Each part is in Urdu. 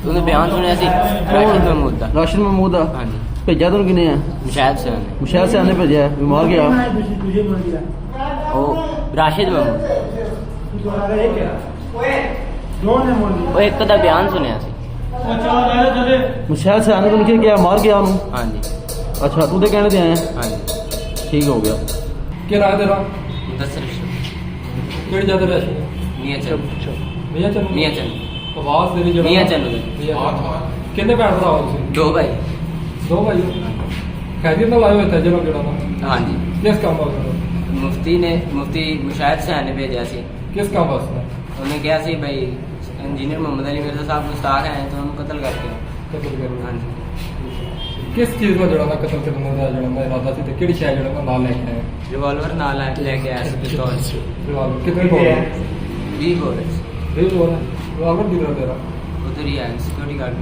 ਉਹਨੇ ਬਿਆਨ ਸੁਣਿਆ ਸੀ ਰਾਸ਼ਿਦ ਮਹਿਮੂਦ ਦਾ। ਰਾਸ਼ਿਦ ਮਹਿਮੂਦ ਦਾ? ਹਾਂਜੀ। ਭੇਜਿਆ ਤੁਹਾਨੂੰ ਕਿਨੇ ਆ? ਮੁਸ਼ਾਹਿਦ ਹੁਸੈਨ ਨੇ। ਮੁਸ਼ਾਹਿਦ ਹੁਸੈਨ ਨੇ ਭੇਜਿਆ, ਬਿਮਾਰ ਗਿਆ ਉਹ ਰਾਸ਼ਿਦ ਮਹਿਮੂਦ, ਉਹ ਇੱਕ ਦਾ ਬਿਆਨ ਸੁਣਿਆ ਸੀ। ਮੁਸ਼ਾਹਿਦ ਹੁਸੈਨ ਨੇ ਤੁਹਾਨੂੰ ਕੀ ਕਿਹਾ? ਮਾਰ ਗਿਆ ਉਹਨੂੰ? ਹਾਂਜੀ ਅੱਛਾ, ਤੂੰ ਤੇ ਕਹਿਣੇ ਤੇ ਆਇਆ? ਹਾਂਜੀ। ਠੀਕ ਹੋ ਗਿਆ। ਕੀ ਰਾਜ ਤੇਰਾ? ਮੁਦੱਸਰ ਕਿਹੜੀ ਜਗ੍ਹਾ ਤੇ ਰਹਿ? ਮੀਆਂ ਚੰਨ, ਮੀਆਂ ਚੰਨ। ਮੀਆਂ ਚੰਨ, ਆਵਾਜ਼ ਤੇਰੀ ਜਿਹੜਾ ਮੀਆਂ ਚੰਨ ਦੇ ਕਿੰਨੇ ਭੈਣ ਭਰਾ ਹੋ ਤੁਸੀਂ? ਦੋ ਭਾਈ। ਦੋ ਭਾਈ ਹੋ? ਖੈਰੀਅਤ ਨਾਲ ਆਏ ਹੋਏ ਤੇ ਜਿਹੜਾ ਕਿਹੜਾ ਵਾ? ਹਾਂਜੀ। ਕਿਸ ਕੰਮ ਵਾਸਤੇ? ਮੁਫਤੀ ਨੇ, ਮੁਫਤੀ ਮੁਸ਼ਾਹਿਦ ਹੁਸੈਨ ਨੇ ਭੇਜਿਆ ਸੀ। ਕਿਸ ਕੰਮ ਵਾਸਤੇ? ਉਹਨੇ ਕਿਹਾ ਸੀ ਭਾਈ ਇੰਜੀਨੀਅਰ ਮੁਹੰਮਦ ਅਲੀ ਮਿਰਜ਼ਾ ਸਾਹਿਬ ਗੁਸਤਾਖ ਹੈ ਤਾਂ ਉਹਨੂੰ ਕਤਲ ਕਰਕੇ। ਕਤਲ ਕਰਨ। ਹਾਂਜੀ। ਕਿਸ ਚੀਜ਼ ਦਾ ਜਿਹੜਾ ਨਾ ਕਤਲ ਕਰਨ ਦਾ ਜਿਹੜਾ ਨਾ ਇਰਾਦਾ ਸੀ ਤੇ ਕਿਹੜੀ ਸ਼ੈ ਜਿਹੜਾ ਨਾ ਨਾਲ ਲੈ ਕੇ ਆਏ? ਰਿਵਾਲਵਰ ਨਾਲ ਲੈ ਕੇ ਆਇਆ ਸੀ, ਪਿਸਤੌਲ। ਰਿਵਾਲਵਰ ਕਿੰਨੇ ਬੋਲ? 20 ਬੋਲ ਇਹ ਬੋਲ ਰਿਵਾਲਵਰ ਦੀ ਤੇਰਾ ਉਧਰ ਹੀ ਆਇਆ ਸਿਕਿਉਰਿਟੀ ਗਾਰਡ।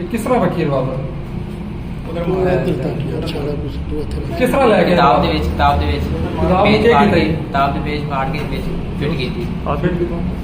ਇਹ ਕਿਸ ਤਰ੍ਹਾਂ ਰੱਖੀ ਰਿਵਾਲਵਰ? ਕਿਸ ਤਰ੍ਹਾਂ ਲੈ ਕੇ ਕਿਤਾਬ ਦੇ ਵਿੱਚ, ਕਿਤਾਬ ਦੇ ਵਿੱਚ ਕਿਤਾਬ ਪੇਜ ਵਿੱਚ ਫਾੜ ਕੀ ਕੇ, ਕੀਤਾ? ਕਿਤਾਬ ਦੇ ਪੇਜ ਫਾੜ ਕੇ ਵਿੱਚ ਫਿੱਟ ਕੀਤੀ। ਆਪੇ ਕਿਤੋਂ?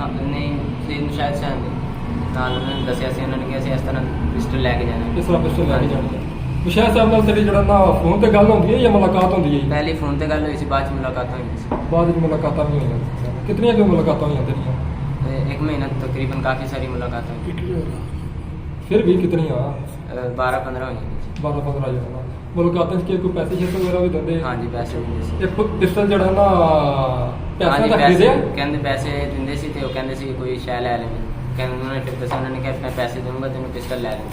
ਹਾਂ, ਨਹੀਂ ਤੇ ਮੁਸ਼ਾਹਿਦ ਹੁਸੈਨ ਦੇ ਨਾਲ ਉਹਨਾਂ ਨੇ ਦੱਸਿਆ ਸੀ, ਉਹਨਾਂ ਨੇ ਕਿਹਾ ਸੀ ਇਸ ਤਰ੍ਹਾਂ ਪਿਸਟਲ ਲੈ ਕੇ ਜਾਣਾ। ਕਿਸ ਤਰ੍ਹਾਂ ਪਿਸਤੌਲ ਲੈ ਕੇ ਜਾਣੀ ਹੈ? ਮੁਸ਼ਾਹਿਦ ਸਾਹਿਬ ਨਾਲ ਤੇਰੀ ਜਿਹੜਾ ਨਾ ਫੋਨ ਤੇ ਗੱਲ ਹੁੰਦੀ ਹੈ ਜਾਂ ਮੁਲਾਕਾਤ ਹੁੰਦੀ ਹੈ? ਪਹਿਲੇ ਫੋਨ ਤੇ ਗੱਲ ਹੋਈ ਸੀ, ਬਾਅਦ ਚ ਮੁਲਾਕਾਤ ਹੋਈ ਸੀ। ਬਾਅਦ ਵਿੱਚ ਮੁਲਾਕਾਤਾਂ ਵੀ ਹੋਈਆਂ। ਕਿਤਨੀਆਂ ਕੁ ਮੁਲਾਕਾਤਾਂ ਹੋਈਆਂ ਤੇਰੀਆਂ? ਤੇ ਇੱਕ ਮਹੀਨਾ ਤਕਰੀਬਨ ਕਾਫੀ ਸਾਰੀ ਮੁਲਾਕਾਤਾਂ ਹੋਈ। ਫਿਰ ਵੀ ਕਿਤਨੀਆਂ? 12-15 ਹੋਈਆਂ ਸੀ। 12-15 ਜਿਹੜਾ ਮੁਲਾਕਾਤਾਂ 'ਚ ਕੋਈ ਪੈਸੇ ਸ਼ੇਸੇ ਵਗੈਰਾ ਵੀ ਦਿੰਦੇ? ਹਾਂਜੀ ਪੈਸੇ ਦਿੰਦੇ ਸੀ। ਇਹ ਪਿਸਤਲ ਜਿਹੜਾ ਨਾ ਪੈਸੇ ਹਾਂਜੀ ਦਾ ਪੈਸੇ ਖਰੀਦਿਆ? ਕਹਿੰਦੇ ਪੈਸੇ ਦਿੰਦੇ ਸੀ ਤੇ ਉਹ ਕਹਿੰਦੇ ਸੀ ਕੋਈ ਸ਼ੈ ਲੈ ਲੈ। ਕਹਿੰਦੇ ਉਹਨਾਂ ਨੇ ਫਿਰ ਦੱਸਿਆ, ਉਹਨਾਂ ਨੇ ਕਿਹਾ ਮੈਂ ਪੈਸੇ ਦਊਂਗਾ ਤੈਨੂੰ ਪਿਸਟਲ ਲੈ ਦੇ।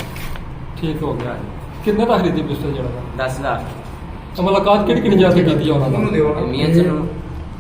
ਠੀਕ ਹੋ ਗਿਆ। ਕਿੰਨੇ ਦਾ ਖਰੀਦੀ ਪਿਸਤਲ ਜਿਹੜਾ? 10,000। ਤਾਂ ਮੁਲਾਕਾਤ ਕਿਹੜੀ ਕਿਹੜੀ ਜਗ੍ਹਾ ਤੇ ਕੀਤੀ ਆ ਉਹਨਾਂ ਨਾਲ? ਮੀਆਂ ਚੰਨ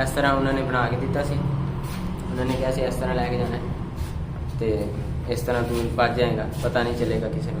ਇਸ ਤਰ੍ਹਾਂ ਉਹਨਾਂ ਨੇ ਬਣਾ ਕੇ ਦਿੱਤਾ ਸੀ। ਉਹਨਾਂ ਨੇ ਕਿਹਾ ਸੀ ਇਸ ਤਰ੍ਹਾਂ ਲੈ ਕੇ ਜਾਣਾ ਹੈ ਤੇ ਇਸ ਤਰ੍ਹਾਂ ਤੂੰ ਭੱਜ ਜਾਏਗਾ, ਪਤਾ ਨਹੀਂ ਚੱਲੇਗਾ ਕਿਸੇ ਨੂੰ।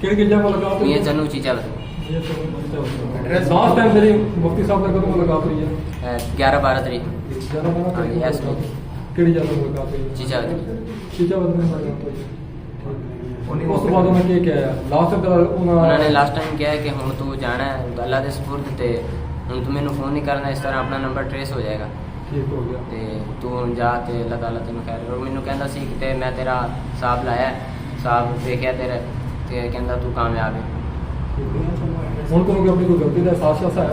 ਕਿਹੜੀ ਕਿਹੜੀ ਜਗ੍ਹਾ ਮੁਲਾਕਾਤ ਹੋਈ? ਮੀਆਂ ਚੰਨੂ ਚੀਚਾ ਬਤ ਲਾਸਟ ਟਾਈਮ ਮੇਰੀ ਮੁਫਤੀ ਸਾਹਿਬ ਨਾਲ ਕਦੋਂ ਮੁਲਾਕਾਤ ਹੋਈ ਹੈ? 11-12 ਤਰੀਕ ਜ਼ਿਆਦਾ ਨਾ ਹਾਂਜੀ, ਇਸ week। ਕਿਹੜੀ ਜਗ੍ਹਾ ਮੁਲਾਕਾਤ ਹੋਈ? ਚੀਚਾ ਬਤ। ਚੀਚਾ ਬੰਦੇ ਨਾਲ ਮੁਲਾਕਾਤ ਹੋਈ। ਉਸ ਤੋਂ ਬਾਅਦ ਉਹਨਾਂ ਕੀ ਕਿਹਾ? ਲਾਸਟ ਟਾਈਮ ਉਹਨਾਂ ਨੇ ਲਾਸਟ ਟਾਈਮ ਕਿਹਾ ਕਿ ਹੁਣ ਤੂੰ ਜਾਣਾ ਹੈ ਅੱਲਾ ਦੇ ਸਪੁਰਦ ਤੇ ਹੁਣ ਤੂੰ ਮੈਨੂੰ ਫੋਨ ਨਹੀਂ ਕਰਨਾ, ਇਸ ਤਰ੍ਹਾਂ ਆਪਣਾ ਨੰਬਰ ਟ੍ਰੇਸ ਹੋ ਜਾਏਗਾ ਠੀਕ ਹੋ ਗਿਆ। ਤੇ ਤੂੰ ਹੁਣ ਜਾ ਤੇ ਅੱਲਾਹ ਤਾਲਾ ਤੈਨੂੰ ਖੈਰ। ਔਰ ਮੈਨੂੰ ਕਹਿੰਦਾ ਸੀ ਕਿ ਮੈਂ ਤੇਰਾ ਹਿਸਾਬ ਲਾਇਆ, ਹਿਸਾਬ ਦੇਖਿਆ ਤੇਰਾ ਤੇ ਕਹਿੰਦਾ ਤੂੰ ਕਾਮਯਾਬ ਹੈ। ਹੁਣ ਤੁਹਾਨੂੰ ਆਪਣੀ ਕੋਈ ਗਲਤੀ ਦਾ ਅਹਿਸਾਸ ਹੈ?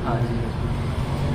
ਹਾਂਜੀ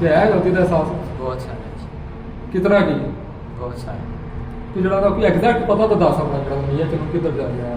ਤੇ ਹੈ ਗਲਤੀ ਦਾ ਅਹਿਸਾਸ? ਬਹੁਤ ਸਾਰੇ, ਕਿਤਨਾ ਕੀ? ਬਹੁਤ ਸਾਰੇ। ਤੇ ਜਿਹੜਾ ਦਾ ਕੋਈ ਐਗਜ਼ੈਕਟ ਪਤਾ ਤਾਂ ਦੱਸ ਆਪਣਾ ਜਿਹੜਾ ਮੀਆਂ ਚੰਨੂ ਕਿੱਧਰ ਜਾ ਰਿਹਾ ਹੈ?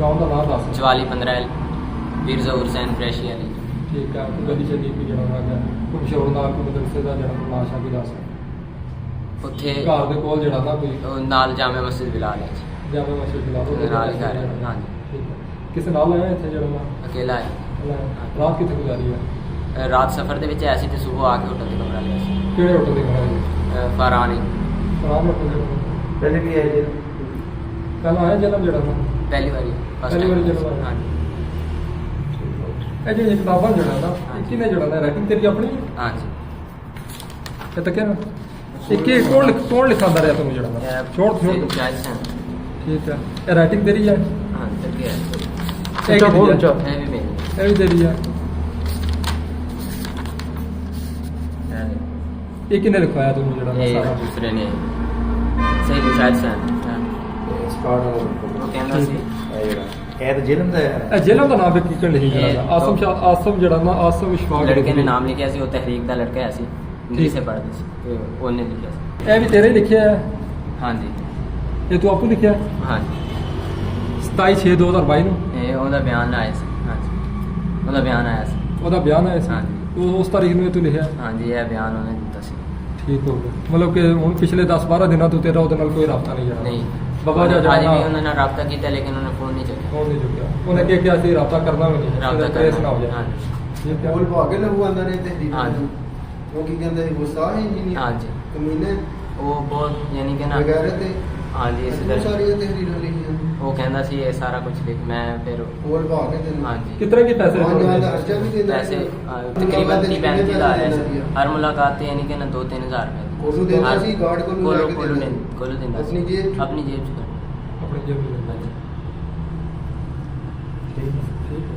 گاؤں ਦਾ ਨਾਮ ਦੱਸ। ਜਵਾਲੀ 15 ਵੀਰ ਜ਼ਹੂਰ ਹੁਸੈਨ ਫਰੈਸ਼ੀ ਵਾਲੀ। ਠੀਕ ਹੈ, ਕੋਈ ਗਲੀ ਚੱਲੀ ਕੋਈ ਜਿਹੜਾ ਆ ਗਿਆ ਕੋਈ ਮਸ਼ਹੂਰ ਨਾਲ ਕੋਈ ਮਦਰਸੇ ਦਾ ਜਿਹੜਾ ਨਾਮ ਆ ਵੀ ਦੱਸ। ਉੱਥੇ ਘਰ ਦੇ ਕੋਲ ਜਿਹੜਾ ਨਾ ਕੋਈ ਉਹ ਨਾਲ ਜਾਮੇ ਮਸਜਿਦ ਬਿਲਾਲ ਹੈ ਜੀ। ਜਾਮੇ ਮਸਜਿਦ ਲਾ ਦੋ ਉਹਦੇ ਨਾਲ ਹੀ ਘਰ ਹੈ। ਹਾਂਜੀ। ਠੀਕ ਹੈ, ਕਿਸੇ ਨਾਲ ਆਇਆ ਇੱਥੇ ਜਿਹੜਾ ਨਾ ਅਕੇਲਾ ਹੈ। ਰਾਤ ਕਿੱਥੇ ਗੁਜ਼ਾਰੀ ਹੈ? ਰਾਤ ਸਫ਼ਰ ਦੇ ਵਿੱਚ ਆਇਆ ਸੀ ਤੇ ਸਵੇਰ ਆ ਕੇ ਹੋਟਲ 'ਤੇ ਕਮਰਾ ਲਿਆ ਸੀ। ਕਿਹੜੇ ਹੋਟਲ ਦੇ ਕਮਰਾ? ਫਰਾਣੀ। ਖਰਾਬ ਹੋਟਲ ਦੇ। ਪਹਿਲੇ ਵੀ ਆਏ ਜੀ ਕੱਲ ਆਇਆ ਜਨਮ ਜਿਹੜਾ ਨਾ ਪਹਿਲੀ ਵਾਰੀ ਪਹਿਲੀ ਵਾਰੀ ਜਦੋਂ ਆਇਆ। ਹਾਂਜੀ ਇਹ ਜਿਹੜੀ ਕਿਤਾਬਾਂ ਜਿਹੜਾ ਨਾ ਇਹ ਕਿਹਨੇ ਜਿਹੜਾ ਨਾ ਰਾਈਟਿੰਗ ਤੇਰੀ ਆਪਣੀ ਹੈ? ਹਾਂਜੀ। ਇਹ ਤਾਂ ਕਹਿਣਾ ਇਹ ਕੌਣ ਲਿਖਾਉਂਦਾ ਰਿਹਾ ਤੁਹਾਨੂੰ ਜਿਹੜਾ ਨਾ ਛੋੜ ਚਾਹੀਦਾ ਸਨ। ਠੀਕ ਹੈ, ਇਹ ਰਾਈਟਿੰਗ ਤੇਰੀ ਹੈ? ਹਾਂ ਤੇ ਹੈ। ਇਹ ਕਿਹਦੀ ਹੈ? ਇਹ ਵੀ ਮੇਰੀ ਇਹ ਵੀ ਤੇਰੀ ਹੈ। ਹੈ। ਇਹ ਕਿਹਨੇ ਲਿਖਵਾਇਆ ਤੁਹਾਨੂੰ ਜਿਹੜਾ ਨਾ ਇਹ ਸਾਰਾ? ਦੂਸਰੇ ਨੇ ਸਹੀ ਮੁਸ਼ਾਹਿਦ ਸਨ। ਸਕਾਰਡ ਵਾਲਾ ਉਹ ਕਹਿੰਦਾ ਸੀ ਇਹ ਤਾਂ ਜੇਲ੍ਹ ਦਾ ਹੈ। ਇਹ ਜੇਲ੍ਹਾਂ ਦਾ ਨਾਮ ਵੀ ਕਿਹਨੇ ਲਿਖੀ ਜਿਹੜਾ ਨਾ? ਆਸਮ ਜਿਹੜਾ ਨਾ ਆਸਮ ਇਸ਼ਫਾਕ ਲੜਕੇ ਨੇ ਨਾਮ ਲਿਖਿਆ ਸੀ, ਉਹ ਤਹਿਰੀਕ ਦਾ ਲੜਕਾ ਹੈ ਸੀ, ਇੰਗਲਿਸ਼ ਸੇ ਪੜ੍ਹਦੇ ਸੀ ਤੇ ਉਹਨੇ ਲਿਖਿਆ ਸੀ। ਇਹ ਵੀ ਤੇਰੇ ਹੀ ਲਿਖਿਆ ਹੈ? ਹਾਂਜੀ ਇਹ ਤੂੰ ਆਪੂ ਲਿਖਿਆ? ਹਾਂਜੀ। 27/6/2022 ਨੂੰ ਇਹ ਉਹਦਾ ਬਿਆਨ ਆਇਆ ਸੀ। ਹਾਂਜੀ ਉਹਦਾ ਬਿਆਨ ਆਇਆ ਸੀ। ਉਹਦਾ ਬਿਆਨ ਆਇਆ ਸੀ? ਹਾਂਜੀ। ਉਹ ਉਸ ਤਾਰੀਖ ਨੂੰ ਇਹ ਤੂੰ ਲਿਖਿਆ? ਹਾਂਜੀ ਇਹ ਬਿਆਨ ਉਹਨੇ ਦਿੱਤਾ ਸੀ। ਠੀਕ ਹੋ ਗਿਆ, ਮਤਲਬ ਕਿ ਹੁਣ ਪਿਛਲੇ 10-12 ਦਿਨਾਂ ਤੋਂ ਤੇਰਾ ਉਹਦੇ ਨਾਲ ਕੋਈ ਰਾਬਤਾ ਨਹੀਂ ਹੈ? ਨਹੀਂ ਬਾਬਾ ਜੀ ਅੱਜ ਜਾਣਾ ਵੀ ਉਹਨਾਂ ਨਾਲ ਰਾਬਤਾ ਕੀਤਾ ਲੇਕਿਨ ਉਹਨੇ ਫੋਨ ਨਹੀਂ ਚੱਕਿਆ। ਫੋਨ ਨਹੀਂ ਚੁੱਕਿਆ। ਉਹਨੇ ਕਿਹਾ ਕਿ ਅਸੀਂ ਰਾਬਤਾ ਕਰਨਾ ਵੀ ਨਹੀਂ, ਰਾਬਤਾ ਕੇਸ ਨਾ ਕਰਨਾ। ਹੋ ਜਾਏ। ਹਾਂਜੀ ਠੀਕ ਹੈ। ਬੋਲ ਪਾ ਕੇ ਲਹੂ ਆਂਦਾ ਨੇ ਤਹਿਰੀਰ ਹਾਂਜੀ। ਉਹ ਕੀ ਕਹਿੰਦੇ ਗੁੱਸਾ ਹੈ ਇੰਜੀਨੀਅਰ ਹਾਂਜੀ। ਕਮੀਨੇ ਉਹ ਬਹੁਤ ਯਾਨੀ ਕਿ ਨਾ ਵਗੈਰਾ ਤੇ ਹਾਂਜੀ ਇਸ ਬਹੁਤ ਤਰ੍ਹਾਂ ਸਾਰੀਆਂ ਤਹਿਰੀਰਾਂ ਲਿਖੀਆਂ ਉਹ ਕਹਿੰਦਾ ਸੀ ਇਹ ਸਾਰਾ ਕੁਝ ਲਿਖ ਮੈਂ ਫਿਰ ਬੋਲ ਪਾ ਕੇ ਤੈਨੂੰ ਹਾਂਜੀ ਕਿਤਨੇ ਕੀ ਪੈਸੇ ਆਉਣ ਜਾਣ ਦਾ ਦਿੱਤੇ? ਖਰਚਾ ਵੀ ਦਿੰਦਾ ਪੈਸੇ ਤਕਰੀਬਨ 30-35 ਹਜ਼ਾਰ ਹੈ ਹਰ ਮੁਲਾਕਾਤ ਤੇ ਯਾਨੀ ਕਿ ਨਾ 2-3 ਹਜ਼ਾਰ ਰੁਪਏ ਕੋਲੋਂ ਦਿੰਦਾ ਸੀ ਗਾਰਡ ਕੋਲੋਂ ਲੈ ਕੇ ਦਿੰਦਾ ਸੀ। ਕੋਲੋਂ ਦਿੰਦਾ ਆਪਣੀ ਸੀ ਜੇਬ 'ਚ? ਆਪਣੀ ਜੇਬ 'ਚ ਆਪਣੀ ਜੇਬ ਵਿੱਚ ਲੈਂਦਾ। ਹਾਂਜੀ। ਠੀਕ ਹੈ, ਠੀਕ ਹੈ।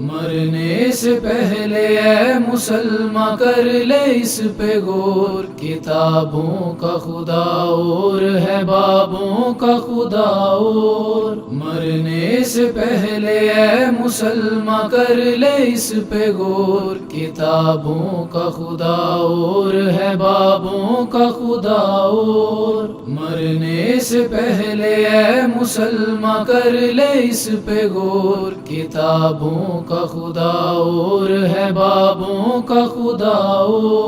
مرنے سے پہلے اے مسلمان کر لے اس پہ غور کتابوں کا خدا اور ہے بابوں کا خدا اور مرنے سے پہلے اے مسلمان کر لے اس پہ غور کتابوں کا خدا اور ہے بابوں کا خدا اور مرنے سے پہلے اے مسلمان کر لے اس پہ غور کتابوں کا خدا اور ہے بابوں کا خدا اور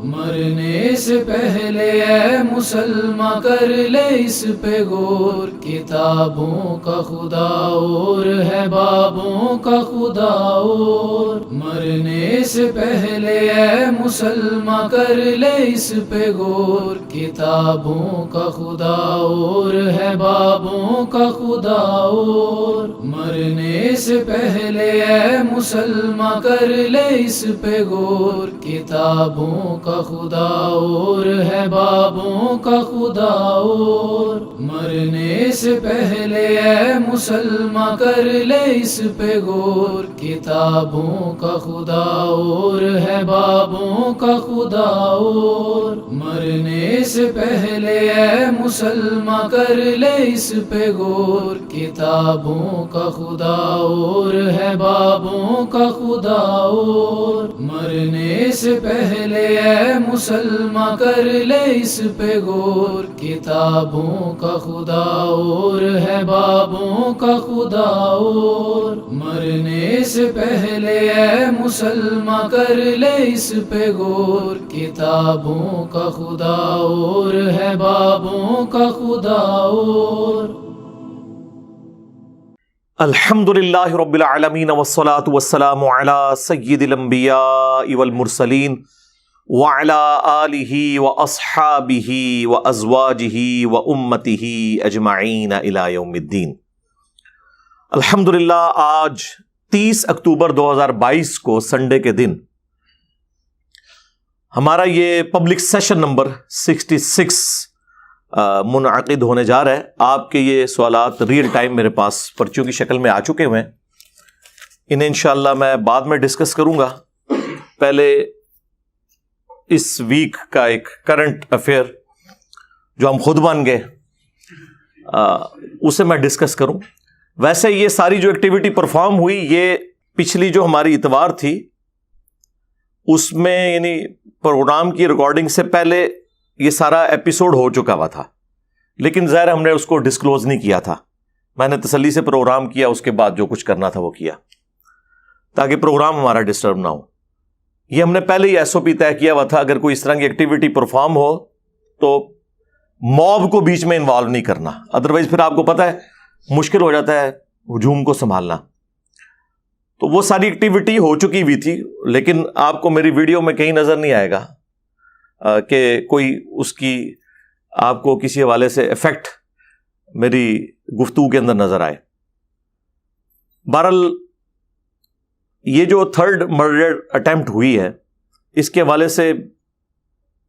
مرنے سے پہلے اے مسلمان کر لے اس پہ غور کتابوں کا خدا اور ہے بابوں کا خدا اور مرنے سے پہلے اے مسلمان کر لے اس پہ غور کتابوں کا خدا اور ہے بابوں کا خدا اور مرنے سے پہلے اے مسلمان کر لے اس پہ غور کتابوں کا خدا اور ہے بابوں کا خدا اور مرنے سے پہلے اے مسلمان کر لے اس پہ غور کتابوں کا خدا اور ہے بابوں کا خدا اور مرنے سے پہلے اے مسلمان کر لے اس پہ غور کتابوں کا خدا اور ہے بابوں کا خدا اور مرنے سے پہلے اے مسلمان کر لے اس پہ غور کتابوں کا خدا اور ہے بابوں کا خدا اور مرنے سے پہلے اے مسلمان کر لے اس پہ غور کتابوں کا خدا اور ہے بابوں کا خدا اور الحمد للہ رب العالمین والصلاة والسلام علی سید الانبیاء والمرسلین وعلی آلہ واصحابہ وازواجہ وامتہ اجمعین الی یوم الدین۔ الحمد للہ آج 30 اکتوبر 2022 کو سنڈے کے دن ہمارا یہ پبلک سیشن نمبر 66 منعقد ہونے جا رہا ہے۔ آپ کے یہ سوالات ریئل ٹائم میرے پاس پرچیوں کی شکل میں آ چکے ہوئے ہیں، انہیں انشاءاللہ میں بعد میں ڈسکس کروں گا۔ پہلے اس ویک کا ایک کرنٹ افیئر جو ہم خود بن گئے اسے میں ڈسکس کروں۔ ویسے یہ ساری جو ایکٹیویٹی پرفارم ہوئی یہ پچھلی جو ہماری اتوار تھی اس میں یعنی پروگرام کی ریکارڈنگ سے پہلے یہ سارا ایپیسوڈ ہو چکا ہوا تھا، لیکن ظاہر ہم نے اس کو ڈسکلوز نہیں کیا تھا۔ میں نے تسلی سے پروگرام کیا، اس کے بعد جو کچھ کرنا تھا وہ کیا تاکہ پروگرام ہمارا ڈسٹرب نہ ہو۔ یہ ہم نے پہلے ہی ایس او پی طے کیا ہوا تھا، اگر کوئی اس طرح کی ایکٹیویٹی پرفارم ہو تو موب کو بیچ میں انوالو نہیں کرنا، ادروائز پھر آپ کو پتہ ہے مشکل ہو جاتا ہے ہجوم کو سنبھالنا۔ تو وہ ساری ایکٹیویٹی ہو چکی ہوئی تھی، لیکن آپ کو میری ویڈیو میں کہیں نظر نہیں آئے گا کہ کوئی اس کی آپ کو کسی حوالے سے افیکٹ میری گفتگو کے اندر نظر آئے۔ بہرحال یہ جو 3rd مرڈر اٹیمپٹ ہوئی ہے اس کے حوالے سے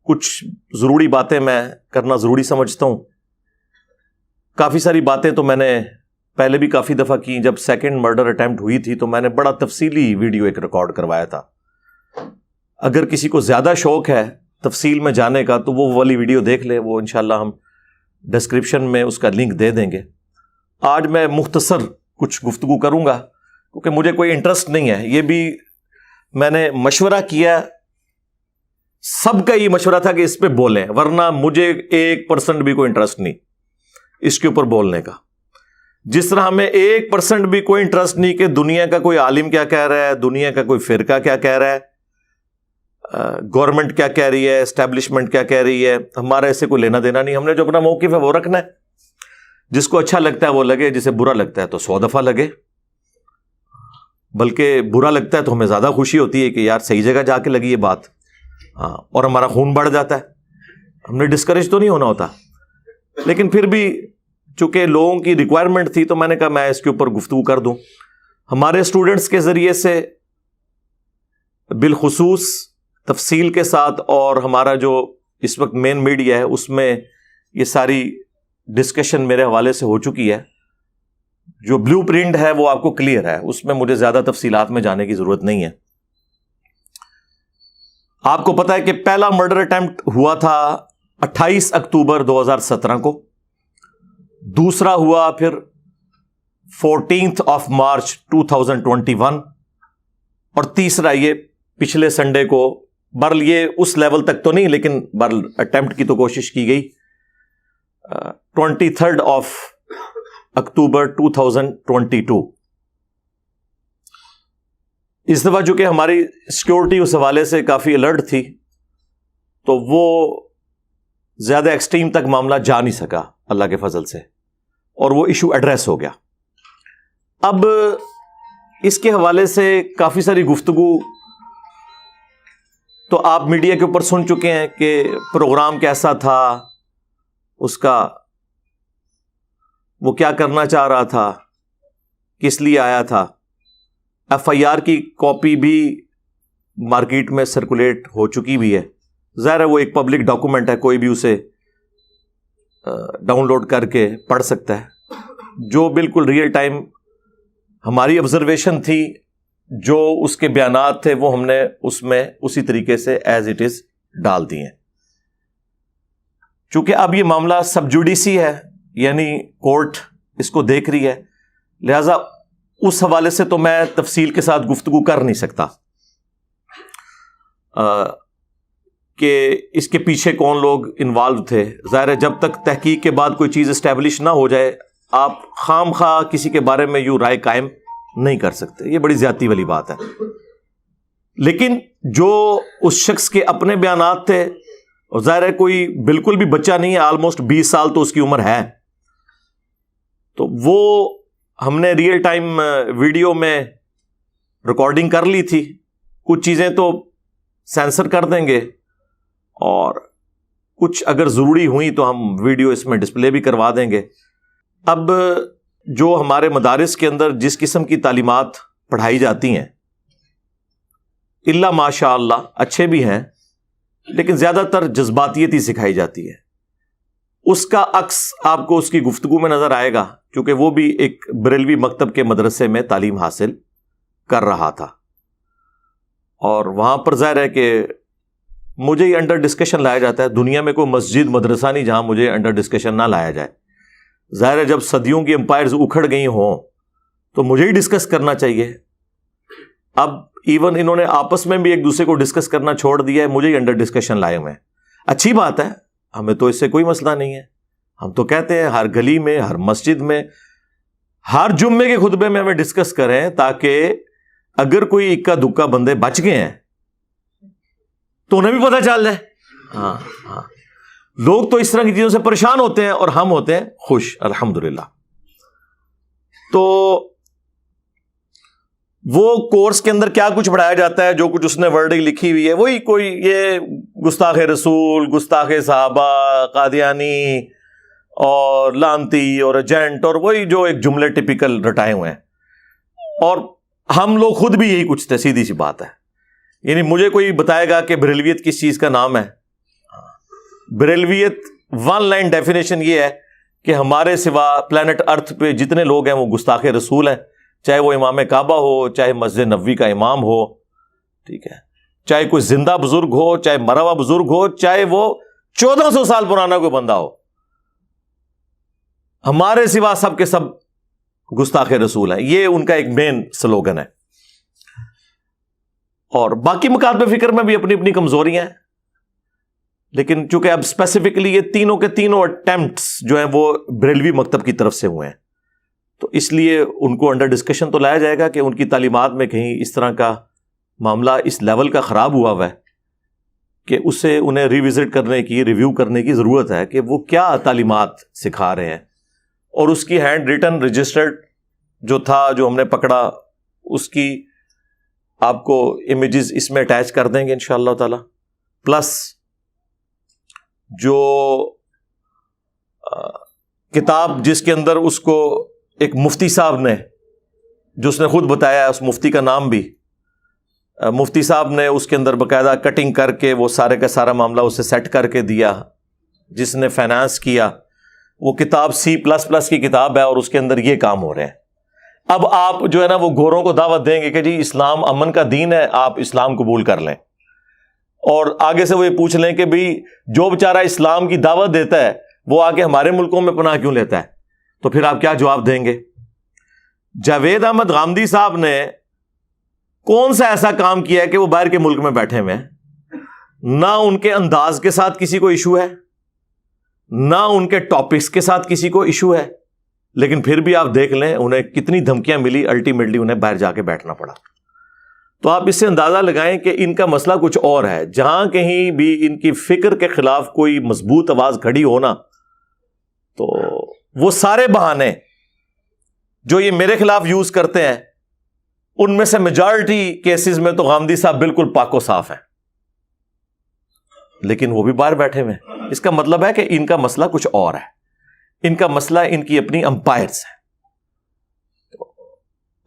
کچھ ضروری باتیں میں کرنا ضروری سمجھتا ہوں۔ کافی ساری باتیں تو میں نے پہلے بھی کافی دفعہ کی، جب 2nd مرڈر اٹیمپٹ ہوئی تھی تو میں نے بڑا تفصیلی ویڈیو ایک ریکارڈ کروایا تھا۔ اگر کسی کو زیادہ شوق ہے تفصیل میں جانے کا تو وہ والی ویڈیو دیکھ لے، وہ انشاءاللہ ہم ڈسکرپشن میں اس کا لنک دے دیں گے۔ آج میں مختصر کچھ گفتگو کروں گا کیونکہ مجھے کوئی انٹرسٹ نہیں ہے، یہ بھی میں نے مشورہ کیا، سب کا یہ مشورہ تھا کہ اس پہ بولیں، ورنہ مجھے 1% بھی کوئی انٹرسٹ نہیں اس کے اوپر بولنے کا۔ جس طرح ہمیں 1% بھی کوئی انٹرسٹ نہیں کہ دنیا کا کوئی عالم کیا کہہ رہا ہے، دنیا کا کوئی فرقہ کیا کہہ رہا ہے، گورنمنٹ کیا کہہ رہی ہے، اسٹیبلشمنٹ کیا کہہ رہی ہے، ہمارا ایسے کوئی لینا دینا نہیں۔ ہم نے جو اپنا موقف ہے وہ رکھنا ہے، جس کو اچھا لگتا ہے وہ لگے، جسے برا لگتا ہے تو 100 دفعہ لگے، بلکہ برا لگتا ہے تو ہمیں زیادہ خوشی ہوتی ہے کہ یار صحیح جگہ جا کے لگی یہ بات، ہاں، اور ہمارا خون بڑھ جاتا ہے۔ ہم نے ڈسکریج تو نہیں ہونا ہوتا، لیکن پھر بھی چونکہ لوگوں کی ریکوائرمنٹ تھی تو میں نے کہا میں اس کے اوپر گفتگو کر دوں۔ ہمارے اسٹوڈنٹس کے ذریعے سے بالخصوص تفصیل کے ساتھ، اور ہمارا جو اس وقت مین میڈیا ہے اس میں یہ ساری ڈسکشن میرے حوالے سے ہو چکی ہے۔ جو بلیو پرنٹ ہے وہ آپ کو کلیئر ہے، اس میں مجھے زیادہ تفصیلات میں جانے کی ضرورت نہیں ہے. آپ کو پتا ہے کہ پہلا مرڈر اٹیمپٹ ہوا تھا 28 اکتوبر 2017 کو، دوسرا ہوا پھر 14 مارچ 2021، اور تیسرا یہ پچھلے سنڈے کو. برل یہ اس لیول تک تو نہیں، لیکن برل اٹیمپٹ کی تو کوشش کی گئی. 23 اکتوبر 2022. اس دفعہ جو کہ ہماری سیکورٹی اس حوالے سے کافی الرٹ تھی، تو وہ زیادہ ایکسٹریم تک معاملہ جا نہیں سکا اللہ کے فضل سے، اور وہ ایشو ایڈریس ہو گیا. اب اس کے حوالے سے کافی ساری گفتگو تو آپ میڈیا کے اوپر سن چکے ہیں کہ پروگرام کیسا تھا، اس کا وہ کیا کرنا چاہ رہا تھا، کس لیے آیا تھا. ایف آئی آر کی کاپی بھی مارکیٹ میں سرکولیٹ ہو چکی بھی ہے. ظاہر ہے وہ ایک پبلک ڈاکومنٹ ہے، کوئی بھی اسے ڈاؤن لوڈ کر کے پڑھ سکتا ہے. جو بالکل ریئل ٹائم ہماری آبزرویشن تھی، جو اس کے بیانات تھے، وہ ہم نے اس میں اسی طریقے سے ایز اٹ از ڈال دیے ہیں. چونکہ اب یہ معاملہ سب جوڈیسی ہے، یعنی کورٹ اس کو دیکھ رہی ہے، لہذا اس حوالے سے تو میں تفصیل کے ساتھ گفتگو کر نہیں سکتا کہ اس کے پیچھے کون لوگ انوالو تھے. ظاہر ہے جب تک تحقیق کے بعد کوئی چیز اسٹیبلش نہ ہو جائے، آپ خام خواہ کسی کے بارے میں یوں رائے قائم نہیں کر سکتے. یہ بڑی زیادتی والی بات ہے. لیکن جو اس شخص کے اپنے بیانات تھے، اور ظاہر ہے کوئی بالکل بھی بچہ نہیں ہے، آلموسٹ 20 سال تو اس کی عمر ہے، تو وہ ہم نے ریئل ٹائم ویڈیو میں ریکارڈنگ کر لی تھی. کچھ چیزیں تو سینسر کر دیں گے، اور کچھ اگر ضروری ہوئی تو ہم ویڈیو اس میں ڈسپلے بھی کروا دیں گے. اب جو ہمارے مدارس کے اندر جس قسم کی تعلیمات پڑھائی جاتی ہیں، الا ماشاء اللہ اچھے بھی ہیں، لیکن زیادہ تر جذباتیت ہی سکھائی جاتی ہے. اس کا عکس آپ کو اس کی گفتگو میں نظر آئے گا، کیونکہ وہ بھی ایک بریلوی مکتب کے مدرسے میں تعلیم حاصل کر رہا تھا، اور وہاں پر ظاہر ہے کہ مجھے یہ انڈر ڈسکشن لایا جاتا ہے. دنیا میں کوئی مسجد مدرسہ نہیں جہاں مجھے انڈر ڈسکشن نہ لایا جائے. ظاہر ہے جب صدیوں کی امپائرز اکھڑ گئی ہوں تو مجھے ہی ڈسکس کرنا چاہیے. اب ایون انہوں نے آپس میں بھی ایک دوسرے کو ڈسکس کرنا چھوڑ دیا ہے، مجھے ہی انڈر ڈسکشن لائے ہوئے ہیں. اچھی بات ہے، ہمیں تو اس سے کوئی مسئلہ نہیں ہے. ہم تو کہتے ہیں ہر گلی میں، ہر مسجد میں، ہر جمعے کے خطبے میں ہمیں ڈسکس کریں، تاکہ اگر کوئی اکا دکا بندے بچ گئے ہیں تو انہیں بھی پتہ چل جائے. ہاں ہاں، لوگ تو اس طرح کی چیزوں سے پریشان ہوتے ہیں اور ہم ہوتے ہیں خوش، الحمدللہ. تو وہ کورس کے اندر کیا کچھ پڑھایا جاتا ہے، جو کچھ اس نے ورڈنگ لکھی ہوئی ہے، وہی کوئی یہ گستاخ رسول، گستاخ صحابہ، قادیانی اور لانتی اور ایجنٹ، اور وہی جو ایک جملے ٹپیکل رٹائے ہوئے ہیں. اور ہم لوگ خود بھی یہی کچھ تھے، سیدھی سی بات ہے. یعنی مجھے کوئی بتائے گا کہ بریلویت کس چیز کا نام ہے، بریلویت ون لائن ڈیفینیشن یہ ہے کہ ہمارے سوا پلانٹ ارتھ پہ جتنے لوگ ہیں وہ گستاخ رسول ہیں، چاہے وہ امام کعبہ ہو، چاہے مسجد نبوی کا امام ہو، ٹھیک ہے، چاہے کوئی زندہ بزرگ ہو، چاہے مرا ہوا بزرگ ہو، چاہے وہ 1400 سال پرانا کوئی بندہ ہو، ہمارے سوا سب کے سب گستاخ رسول ہیں. یہ ان کا ایک مین سلوگن ہے. اور باقی مکاتب فکر میں بھی اپنی اپنی کمزوریاں ہیں، لیکن چونکہ اب اسپیسیفکلی یہ تینوں کے تینوں اٹیمپٹس جو ہیں وہ بریلوی مکتب کی طرف سے ہوئے ہیں، تو اس لیے ان کو انڈر ڈسکشن تو لایا جائے گا کہ ان کی تعلیمات میں کہیں اس طرح کا معاملہ اس لیول کا خراب ہوا ہے کہ اسے انہیں ریوزٹ کرنے کی، ریویو کرنے کی ضرورت ہے کہ وہ کیا تعلیمات سکھا رہے ہیں. اور اس کی ہینڈ ریٹن رجسٹرڈ جو تھا، جو ہم نے پکڑا، اس کی آپ کو امیجز اس میں اٹیچ کر دیں گے انشاءاللہ تعالی. پلس جو کتاب جس کے اندر اس کو ایک مفتی صاحب نے، جو اس نے خود بتایا ہے، اس مفتی کا نام بھی مفتی صاحب نے اس کے اندر باقاعدہ کٹنگ کر کے وہ سارے کا سارا معاملہ اسے سیٹ کر کے دیا، جس نے فائنانس کیا. وہ کتاب C++ کی کتاب ہے، اور اس کے اندر یہ کام ہو رہے ہیں. اب آپ جو ہے نا وہ گوروں کو دعوت دیں گے کہ جی اسلام امن کا دین ہے, آپ اسلام قبول کر لیں, اور آگے سے وہ یہ پوچھ لیں کہ بھئی جو بیچارہ اسلام کی دعوت دیتا ہے وہ آ کے ہمارے ملکوں میں پناہ کیوں لیتا ہے, تو پھر آپ کیا جواب دیں گے؟ جاوید احمد غامدی صاحب نے کون سا ایسا کام کیا ہے کہ وہ باہر کے ملک میں بیٹھے ہوئے ہیں؟ نہ ان کے انداز کے ساتھ کسی کو ایشو ہے, نہ ان کے ٹاپکس کے ساتھ کسی کو ایشو ہے, لیکن پھر بھی آپ دیکھ لیں انہیں کتنی دھمکیاں ملی, الٹیمیٹلی انہیں باہر جا کے بیٹھنا پڑا. تو آپ اس سے اندازہ لگائیں کہ ان کا مسئلہ کچھ اور ہے. جہاں کہیں بھی ان کی فکر کے خلاف کوئی مضبوط آواز کھڑی ہونا تو وہ سارے بہانے جو یہ میرے خلاف یوز کرتے ہیں ان میں سے میجارٹی کیسز میں تو غامدی صاحب بالکل پاک و صاف ہیں, لیکن وہ بھی باہر بیٹھے ہوئے ہیں. اس کا مطلب ہے کہ ان کا مسئلہ کچھ اور ہے, ان کا مسئلہ ان کی اپنی امپائرز ہیں.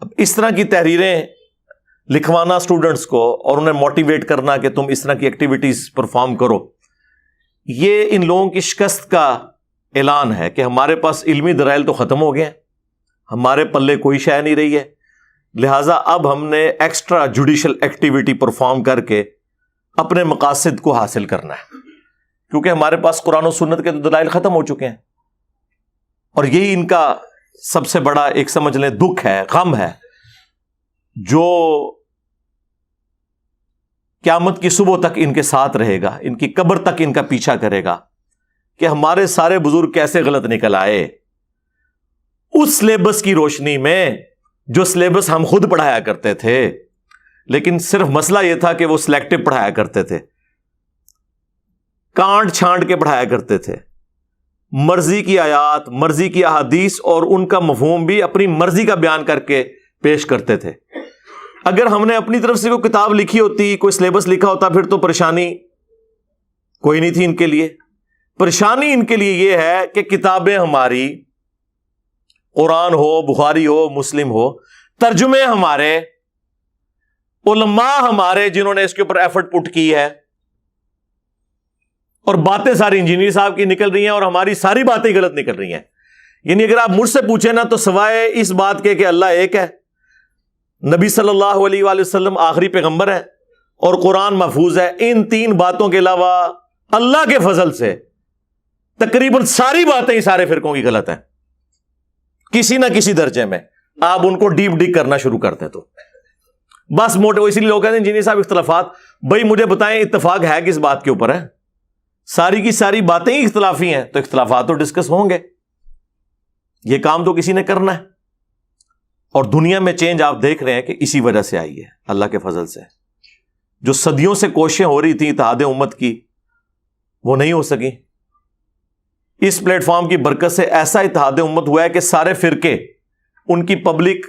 اب اس طرح کی تحریریں لکھوانا اسٹوڈنٹس کو اور انہیں موٹیویٹ کرنا کہ تم اس طرح کی ایکٹیویٹیز پرفارم کرو, یہ ان لوگوں کی شکست کا اعلان ہے کہ ہمارے پاس علمی دلائل تو ختم ہو گئے ہیں, ہمارے پلے کوئی شے نہیں رہی ہے, لہٰذا اب ہم نے ایکسٹرا جوڈیشل ایکٹیویٹی پرفارم کر کے اپنے مقاصد کو حاصل کرنا ہے, کیونکہ ہمارے پاس قرآن و سنت کے تو دلائل ختم ہو چکے ہیں. اور یہی ان کا سب سے بڑا ایک سمجھ لیں دکھ ہے, غم ہے, جو قیامت کی صبح تک ان کے ساتھ رہے گا, ان کی قبر تک ان کا پیچھا کرے گا کہ ہمارے سارے بزرگ کیسے غلط نکل آئے اس سلیبس کی روشنی میں جو سلیبس ہم خود پڑھایا کرتے تھے. لیکن صرف مسئلہ یہ تھا کہ وہ سلیکٹو پڑھایا کرتے تھے, کانٹ چھانٹ کے پڑھایا کرتے تھے, مرضی کی آیات, مرضی کی احادیث اور ان کا مفہوم بھی اپنی مرضی کا بیان کر کے پیش کرتے تھے. اگر ہم نے اپنی طرف سے کوئی کتاب لکھی ہوتی, کوئی سلیبس لکھا ہوتا, پھر تو پریشانی کوئی نہیں تھی ان کے لیے. پریشانی ان کے لیے یہ ہے کہ کتابیں ہماری, قرآن ہو, بخاری ہو, مسلم ہو, ترجمے ہمارے, علماء ہمارے جنہوں نے اس کے اوپر ایفرٹ پٹ کی ہے, اور باتیں ساری انجینئر صاحب کی نکل رہی ہیں اور ہماری ساری باتیں غلط نکل رہی ہیں. یعنی اگر آپ مجھ سے پوچھیں نا تو سوائے اس بات کے کہ اللہ ایک ہے, نبی صلی اللہ علیہ وآلہ وسلم آخری پیغمبر ہے اور قرآن محفوظ ہے, ان تین باتوں کے علاوہ اللہ کے فضل سے تقریباً ساری باتیں سارے فرقوں کی غلط ہیں کسی نہ کسی درجے میں. آپ ان کو ڈیپ ڈگ کرنا شروع کرتے تو بس موٹے, اسی لیے لوگ کہتے ہیں انجینئر صاحب اختلافات, بھائی مجھے بتائیں اتفاق ہے کس بات کے اوپر ہے؟ ساری کی ساری باتیں ہی اختلافی ہیں, تو اختلافات تو ڈسکس ہوں گے. یہ کام تو کسی نے کرنا ہے, اور دنیا میں چینج آپ دیکھ رہے ہیں کہ اسی وجہ سے آئی ہے, اللہ کے فضل سے. جو صدیوں سے کوششیں ہو رہی تھیں اتحاد امت کی, وہ نہیں ہو سکی. اس پلیٹ فارم کی برکت سے ایسا اتحاد امت ہوا ہے کہ سارے فرقے, ان کی پبلک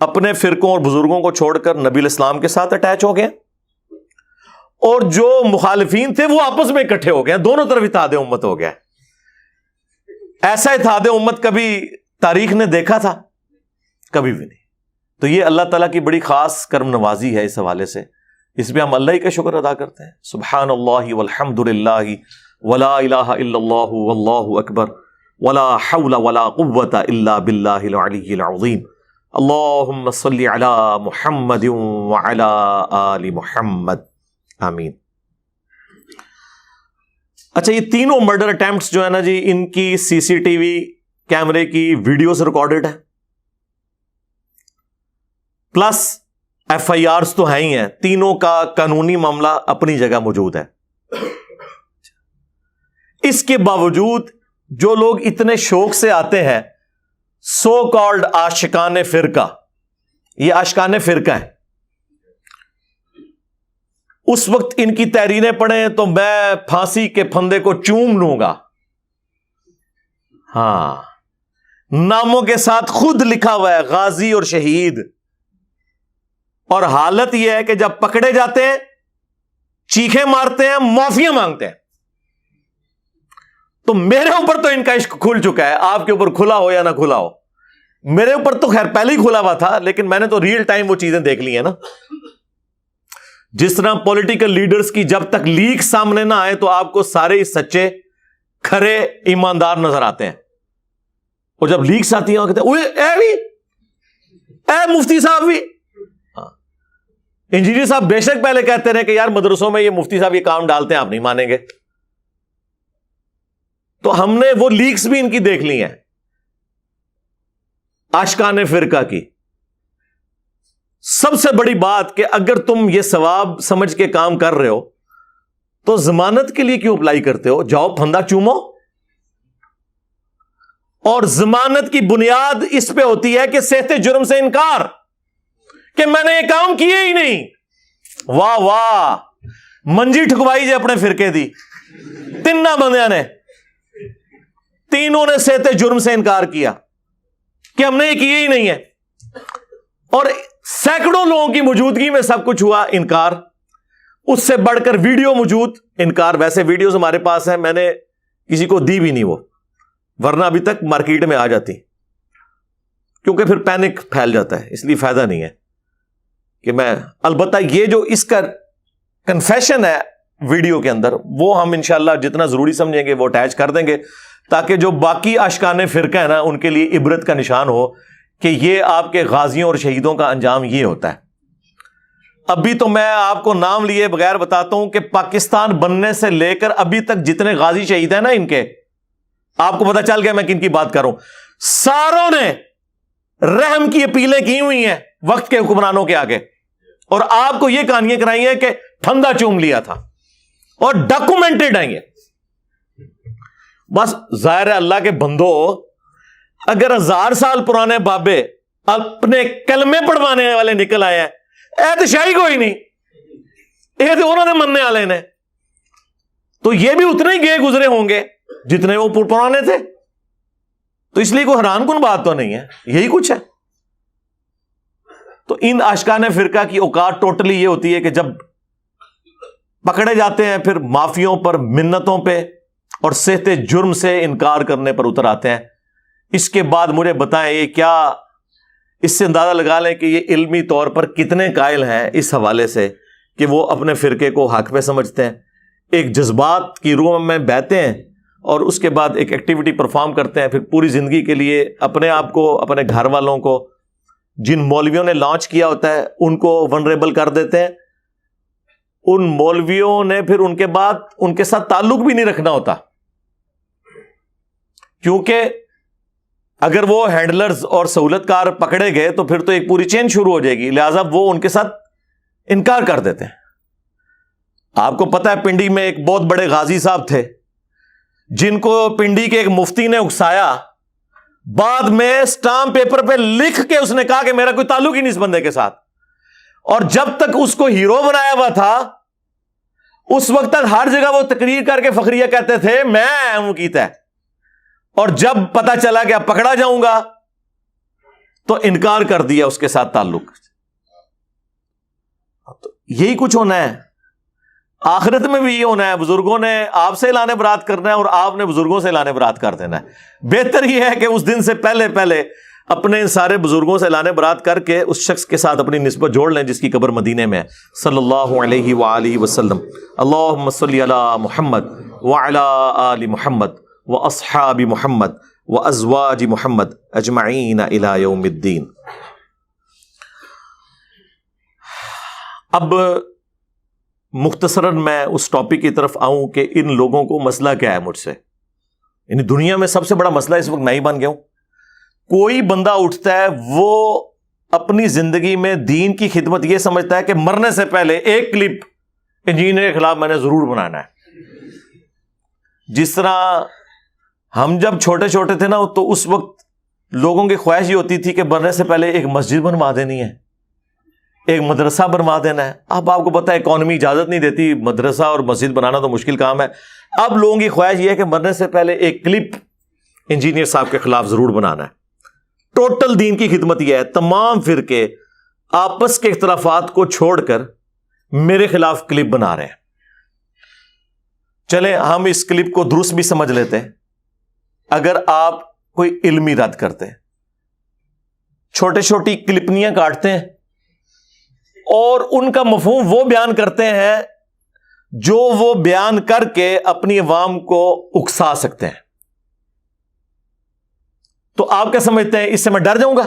اپنے فرقوں اور بزرگوں کو چھوڑ کر نبی الاسلام کے ساتھ اٹیچ ہو گئے, اور جو مخالفین تھے وہ آپس میں اکٹھے ہو گئے, دونوں طرف اتحاد امت ہو گیا. ایسا اتحاد امت کبھی تاریخ نے دیکھا تھا؟ کبھی بھی نہیں. تو یہ اللہ تعالیٰ کی بڑی خاص کرم نوازی ہے اس حوالے سے, اس پہ ہم اللہ ہی کا شکر ادا کرتے ہیں. سبحان اللہ والحمد للہ ولا الہ الا اللہ واللہ اکبر ولا حول ولا قوۃ الا باللہ العلی العظیم. اللہم صلی علی محمد وعلی آل محمد, آمین. اچھا, یہ تینوں مرڈر اٹیمپٹس جو ہے نا جی, ان کی سی سی ٹی وی کیمرے کی ویڈیوز ریکارڈڈ ہے, پلس ایف آئی آرز تو ہیں ہی ہیں. تینوں کا قانونی معاملہ اپنی جگہ موجود ہے. اس کے باوجود جو لوگ اتنے شوق سے آتے ہیں, سو کالڈ عاشقان فرقہ, یہ عاشقان فرقہ ہیں, اس وقت ان کی تحریریں پڑھیں تو میں پھانسی کے پھندے کو چوم لوں گا. ہاں, ناموں کے ساتھ خود لکھا ہوا ہے غازی اور شہید. اور حالت یہ ہے کہ جب پکڑے جاتے ہیں چیخیں مارتے ہیں, معافیاں مانگتے ہیں. تو میرے اوپر تو ان کا عشق کھل چکا ہے, آپ کے اوپر کھلا ہو یا نہ کھلا ہو. میرے اوپر تو خیر پہلے ہی کھلا ہوا تھا, لیکن میں نے تو ریئل ٹائم وہ چیزیں دیکھ لی ہیں نا. جس طرح پولیٹیکل لیڈرز کی جب تک لیک سامنے نہ آئے تو آپ کو سارے سچے کھرے ایماندار نظر آتے ہیں, اور جب لیکس آتی ہیں کہتے ہیں اوئے اے بھی اے مفتی صاحب بھی انجینئر صاحب بے شک پہلے کہتے رہے کہ یار مدرسوں میں یہ مفتی صاحب یہ کام ڈالتے ہیں، آپ نہیں مانیں گے. تو ہم نے وہ لیکس بھی ان کی دیکھ لی ہیں عاشقان فرقہ کی. سب سے بڑی بات کہ اگر تم یہ ثواب سمجھ کے کام کر رہے ہو تو ضمانت کے لیے کیوں اپلائی کرتے ہو؟ جاؤ پھندا چومو. اور ضمانت کی بنیاد اس پہ ہوتی ہے کہ صحت جرم سے انکار، کہ میں نے یہ کام کیے ہی نہیں. واہ واہ، منجی ٹھکوائی جی اپنے فرقے دی. تینوں بندیاں نے، تینوں نے صحت جرم سے انکار کیا کہ ہم نے یہ کیے ہی نہیں ہے. اور سینکڑوں لوگوں کی موجودگی میں سب کچھ ہوا انکار. اس سے بڑھ کر ویڈیو موجود انکار. ویسے ویڈیوز ہمارے پاس ہیں، میں نے کسی کو دی بھی نہیں وہ، ورنہ ابھی تک مارکیٹ میں آ جاتی، کیونکہ پھر پینک پھیل جاتا ہے، اس لیے فائدہ نہیں ہے کہ میں. البتہ یہ جو اس کا کنفیشن ہے ویڈیو کے اندر، وہ ہم انشاءاللہ جتنا ضروری سمجھیں گے وہ اٹیچ کر دیں گے، تاکہ جو باقی عاشقان فرقہ ہے نا ان کے لیے عبرت کا نشان ہو کہ یہ آپ کے غازیوں اور شہیدوں کا انجام یہ ہوتا ہے. ابھی تو میں آپ کو نام لیے بغیر بتاتا ہوں کہ پاکستان بننے سے لے کر ابھی تک جتنے غازی شہید ہیں نا ان کے، آپ کو پتہ چل گیا میں کن کی بات کروں. ساروں نے رحم کی اپیلیں کی ہوئی ہیں وقت کے حکمرانوں کے آگے، اور آپ کو یہ کہانیاں کرائی ہیں کہ پھندا چوم لیا تھا، اور ڈاکومنٹڈ ہیں یہ. بس ظاہر ہے اللہ کے بندو، اگر 1000 سال پرانے بابے اپنے کلمے پڑھوانے والے نکل آئے ہیں، تو شاہی کوئی نہیں، یہ تو انہوں نے مننے والے نے، تو یہ بھی اتنے ہی گئے گزرے ہوں گے جتنے وہ پرانے تھے. تو اس لیے کوئی حیران کن بات تو نہیں ہے، یہی کچھ ہے. تو ان عاشقان فرقہ کی اوقات ٹوٹلی یہ ہوتی ہے کہ جب پکڑے جاتے ہیں پھر معافیوں پر، منتوں پہ اور صحت جرم سے انکار کرنے پر اتر آتے ہیں. اس کے بعد مجھے بتائیں یہ کیا، اس سے اندازہ لگا لیں کہ یہ علمی طور پر کتنے قائل ہیں اس حوالے سے کہ وہ اپنے فرقے کو حق پہ سمجھتے ہیں، ایک جذبات کی روح میں بہتے ہیں، اور اس کے بعد ایک ایکٹیویٹی پرفارم کرتے ہیں، پھر پوری زندگی کے لیے اپنے آپ کو، اپنے گھر والوں کو، جن مولویوں نے لانچ کیا ہوتا ہے ان کو ونریبل کر دیتے ہیں. ان مولویوں نے پھر ان کے بعد ان کے ساتھ تعلق بھی نہیں رکھنا ہوتا، کیونکہ اگر وہ ہینڈلرز اور سہولت کار پکڑے گئے تو پھر تو ایک پوری چین شروع ہو جائے گی، لہذا وہ ان کے ساتھ انکار کر دیتے ہیں. آپ کو پتا ہے پنڈی میں ایک بہت بڑے غازی صاحب تھے جن کو پنڈی کے ایک مفتی نے اکسایا، بعد میں اسٹامپ پیپر پہ لکھ کے اس نے کہا کہ میرا کوئی تعلق ہی نہیں اس بندے کے ساتھ، اور جب تک اس کو ہیرو بنایا ہوا تھا اس وقت تک ہر جگہ وہ تقریر کر کے فخریہ کہتے تھے میں ہوں کیتا ہے، اور جب پتا چلا کہ اب پکڑا جاؤں گا تو انکار کر دیا اس کے ساتھ تعلق. تو یہی کچھ ہونا ہے، آخرت میں بھی یہ ہونا ہے. بزرگوں نے آپ سے اعلان برات کرنا ہے اور آپ نے بزرگوں سے اعلان برات کر دینا ہے. بہتر یہ ہے کہ اس دن سے پہلے پہلے اپنے سارے بزرگوں سے اعلان برات کر کے اس شخص کے ساتھ اپنی نسبت جوڑ لیں جس کی قبر مدینے میں ہے. صلی اللہ علیہ وآلہ وسلم. اللہم صلی علی محمد وعلی آل محمد واصحاب محمد وازواج محمد اجمعین الی یوم الدین. اب مختصراً میں اس ٹاپک کی طرف آؤں کہ ان لوگوں کو مسئلہ کیا ہے مجھ سے. یعنی دنیا میں سب سے بڑا مسئلہ اس وقت میں ہی بن گیا ہوں. کوئی بندہ اٹھتا ہے وہ اپنی زندگی میں دین کی خدمت یہ سمجھتا ہے کہ مرنے سے پہلے ایک کلپ انجینئر کے خلاف میں نے ضرور بنانا ہے. جس طرح ہم جب چھوٹے چھوٹے تھے نا تو اس وقت لوگوں کی خواہش یہ ہوتی تھی کہ مرنے سے پہلے ایک مسجد بنوا دینی ہے، ایک مدرسہ بنوا دینا ہے. اب آپ کو پتہ ہے اکانومی اجازت نہیں دیتی، مدرسہ اور مسجد بنانا تو مشکل کام ہے. اب لوگوں کی خواہش یہ ہے کہ مرنے سے پہلے ایک کلپ انجینئر صاحب کے خلاف ضرور بنانا ہے. ٹوٹل دین کی خدمت یہ ہے، تمام فرقے آپس کے اختلافات کو چھوڑ کر میرے خلاف کلپ بنا رہے ہیں. چلیں ہم اس کلپ کو درست بھی سمجھ لیتے ہیں. اگر آپ کوئی علمی رد کرتے ہیں، چھوٹی چھوٹی کلپنیاں کاٹتے ہیں اور ان کا مفہوم وہ بیان کرتے ہیں جو وہ بیان کر کے اپنی عوام کو اکسا سکتے ہیں، تو آپ کیا سمجھتے ہیں اس سے میں ڈر جاؤں گا؟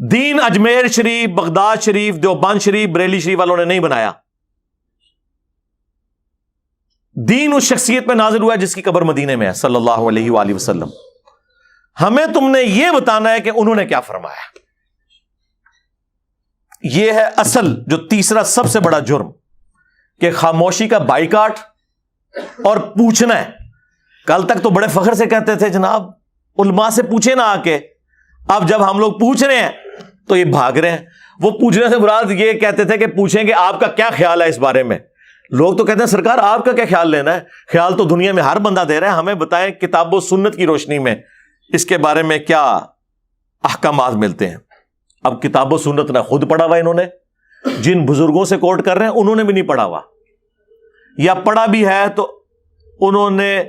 دین اجمیر شریف، بغداد شریف، دیوبند شریف، بریلی شریف والوں نے نہیں بنایا. دین اس شخصیت پہ نازل ہوا ہے جس کی قبر مدینے میں ہے صلی اللہ علیہ وآلہ وسلم. ہمیں تم نے یہ بتانا ہے کہ انہوں نے کیا فرمایا. یہ ہے اصل جو تیسرا سب سے بڑا جرم، کہ خاموشی کا بائیکاٹ اور پوچھنا ہے. کل تک تو بڑے فخر سے کہتے تھے جناب علماء سے پوچھے نہ آ کے، اب جب ہم لوگ پوچھ رہے ہیں تو یہ بھاگ رہے ہیں. وہ پوچھنے سے مراد یہ کہتے تھے کہ پوچھیں کہ آپ کا کیا خیال ہے اس بارے میں. لوگ تو کہتے ہیں سرکار آپ کا کیا خیال لینا ہے، خیال تو دنیا میں ہر بندہ دے رہا ہے، ہمیں بتائیں کتاب و سنت کی روشنی میں اس کے بارے میں کیا احکامات ملتے ہیں. اب کتاب و سنت نہ خود پڑھا ہوا انہوں نے، جن بزرگوں سے کوٹ کر رہے ہیں انہوں نے بھی نہیں پڑھا ہوا، یا پڑھا بھی ہے تو انہوں نے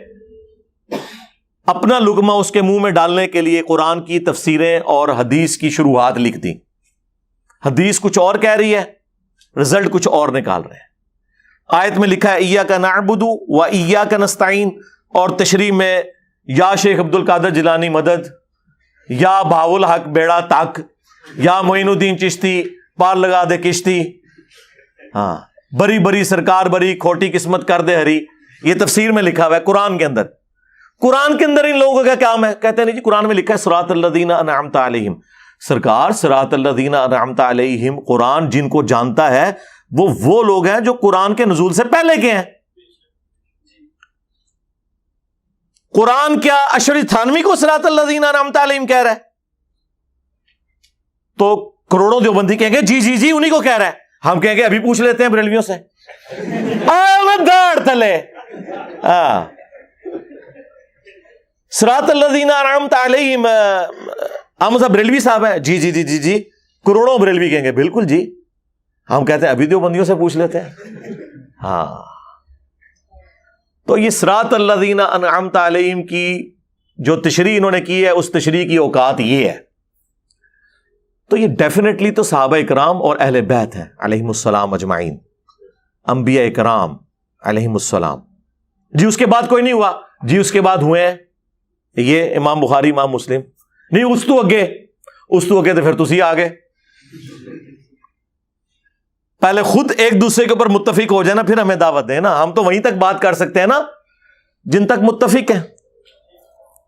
اپنا لقمہ اس کے منہ میں ڈالنے کے لیے قرآن کی تفسیریں اور حدیث کی شروحات لکھ دی. حدیث کچھ اور کہہ رہی ہے، رزلٹ کچھ اور نکال رہے ہیں. آیت میں لکھا ہے ایاک نعبد و ایاک نستعین، اور تشریح میں یا شیخ عبد القادر جیلانی مدد، یا بہاء الحق بیڑا تک، یا معین الدین چشتی پار لگا دے کشتی، ہاں بری بری سرکار بری کھوٹی قسمت کر دے ہری. یہ تفسیر میں لکھا ہوا ہے قرآن کے اندر. قرآن کے اندر ان لوگوں کا کیا کام ہے؟ کہتے ہیں نہیں جی قرآن میں لکھا ہے صراط الذین انعمت علیہم. سرکار صراط الذین انعمت علیہم، قرآن جن کو جانتا ہے وہ لوگ ہیں جو قرآن کے نزول سے پہلے کے ہیں. قرآن کیا اشری تھانوی کو صراط الذین انعمت علیہم کہہ رہا ہے؟ تو کروڑوں دیوبندی کہیں گے جی جی جی انہی کو کہہ رہا ہے. ہم کہیں گے ابھی پوچھ لیتے ہیں بریلویوں سے. داڑ تلے صراط الذین انعمت علیہم، ہم صاحب بریلوی صاحب ہیں، جی جی جی جی جی کروڑوں بریلوی کہیں گے بالکل جی. ہم کہتے ہیں ابھی دیوبندیوں سے پوچھ لیتے ہیں. ہاں تو یہ صراط الذین انعمت علیہم کی جو تشریح انہوں نے کی ہے، اس تشریح کی اوقات یہ ہے. تو یہ ڈیفینیٹلی تو صحابہ اکرام اور اہل بیت ہیں علیہم السلام اجمعین، انبیاء اکرام علیہم السلام. جی اس کے بعد کوئی نہیں ہوا، جی اس کے بعد ہوئے ہیں یہ امام بخاری امام مسلم. نہیں اس تو اگے تو پھر تسی آگے. پہلے خود ایک دوسرے کے اوپر متفق ہو جائے نا، پھر ہمیں دعوت دیں نا. ہم تو وہیں تک بات کر سکتے ہیں نا جن تک متفق ہیں.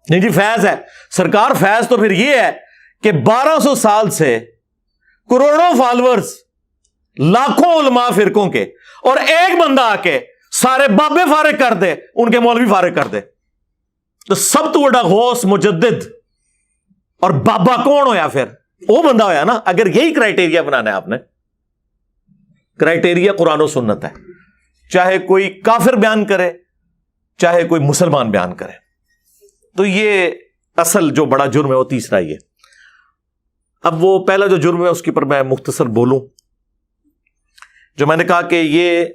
نہیں جی فیض ہے سرکار، فیض تو پھر یہ ہے کہ 1200 سال سے کروڑوں فالورز، لاکھوں علماء فرقوں کے، اور ایک بندہ آ کے سارے بابے فارغ کر دے، ان کے مولوی فارغ کر دے. تو سب تو بڑا غوث مجدد اور بابا کون ہویا؟ پھر وہ بندہ ہویا نا. اگر یہی کرائٹیریا بنانا ہے آپ نے، کرائٹیریا قرآن و سنت ہے، چاہے کوئی کافر بیان کرے چاہے کوئی مسلمان بیان کرے. تو یہ اصل جو بڑا جرم ہے وہ تیسرا ہی ہے. اب وہ پہلا جو جرم ہے اس کے اوپر میں مختصر بولوں. جو میں نے کہا کہ یہ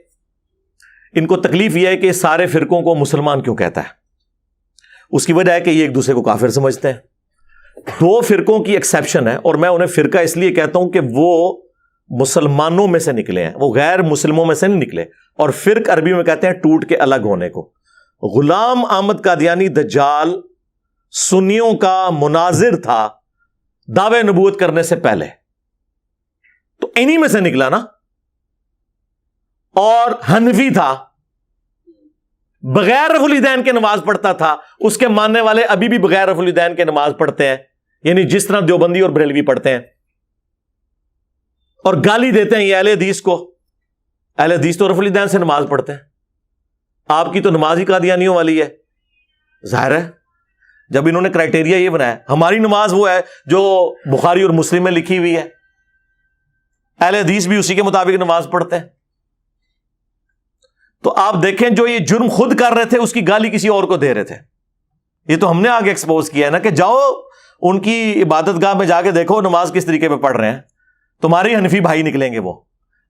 ان کو تکلیف یہ ہے کہ سارے فرقوں کو مسلمان کیوں کہتا ہے. اس کی وجہ ہے کہ یہ ایک دوسرے کو کافر سمجھتے ہیں. 2 فرقوں کی ایکسیپشن ہے، اور میں انہیں فرقہ اس لیے کہتا ہوں کہ وہ مسلمانوں میں سے نکلے ہیں، وہ غیر مسلموں میں سے نہیں نکلے. اور فرق عربی میں کہتے ہیں ٹوٹ کے الگ ہونے کو. غلام احمد قادیانی دجال سنیوں کا مناظر تھا دعوے نبوت کرنے سے پہلے، تو انہی میں سے نکلا نا. اور حنفی تھا، بغیر رفع الیدین کے نماز پڑھتا تھا. اس کے ماننے والے ابھی بھی بغیر رفع الیدین کے نماز پڑھتے ہیں، یعنی جس طرح دیوبندی اور بریلوی پڑھتے ہیں. اور گالی دیتے ہیں یہ اہل حدیث کو. اہل حدیث تو رفع الیدین سے نماز پڑھتے ہیں. آپ کی تو نماز ہی قادیانیوں والی ہے. ظاہر ہے جب انہوں نے کرائٹیریا یہ بنایا، ہماری نماز وہ ہے جو بخاری اور مسلم میں لکھی ہوئی ہے. اہل حدیث بھی اسی کے مطابق نماز پڑھتے ہیں. تو آپ دیکھیں جو یہ جرم خود کر رہے تھے اس کی گالی کسی اور کو دے رہے تھے. یہ تو ہم نے آگے ایکسپوز کیا ہے نا کہ جاؤ ان کی عبادت گاہ میں جا کے دیکھو نماز کس طریقے پہ پڑھ رہے ہیں. تمہارے حنفی بھائی نکلیں گے وہ.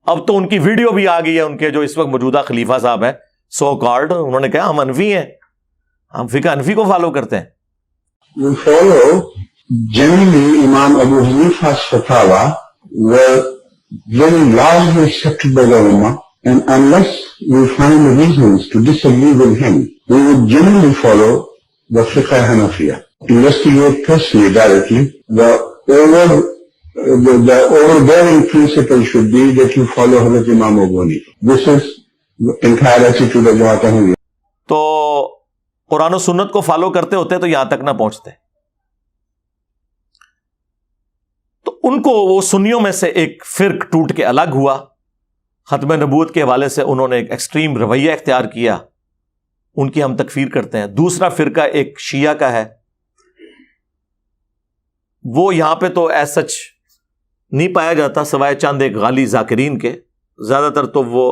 اب تو ان کی ویڈیو بھی آ گئی ہے، ان کے جو اس وقت موجودہ خلیفہ صاحب ہیں سو کارڈ، انہوں نے کہا ہم حنفی ہیں، ہم فقہ حنفی کو فالو کرتے ہیں. We follow generally Imam Abu Hanifa's fatwa were very largely accepted by the Ummah, and unless we find reasons to disagree with him, we would generally follow the Fiqh Hanafiya. Investigate personally, directly, the the overbearing principle should be that you follow Hazrat Imam Abu Hanifa. This is the entire attitude of Jamaat Ahmadiyya. تو قرآن و سنت کو فالو کرتے ہوتے تو یہاں تک نہ پہنچتے. تو ان کو وہ سنیوں میں سے ایک فرق ٹوٹ کے الگ ہوا. ختم نبوت کے حوالے سے انہوں نے ایک ایکسٹریم رویہ اختیار کیا, ان کی ہم تکفیر کرتے ہیں. دوسرا فرقہ ایک شیعہ کا ہے, وہ یہاں پہ تو ایز سچ نہیں پایا جاتا سوائے چند ایک غالی ذاکرین کے. زیادہ تر تو وہ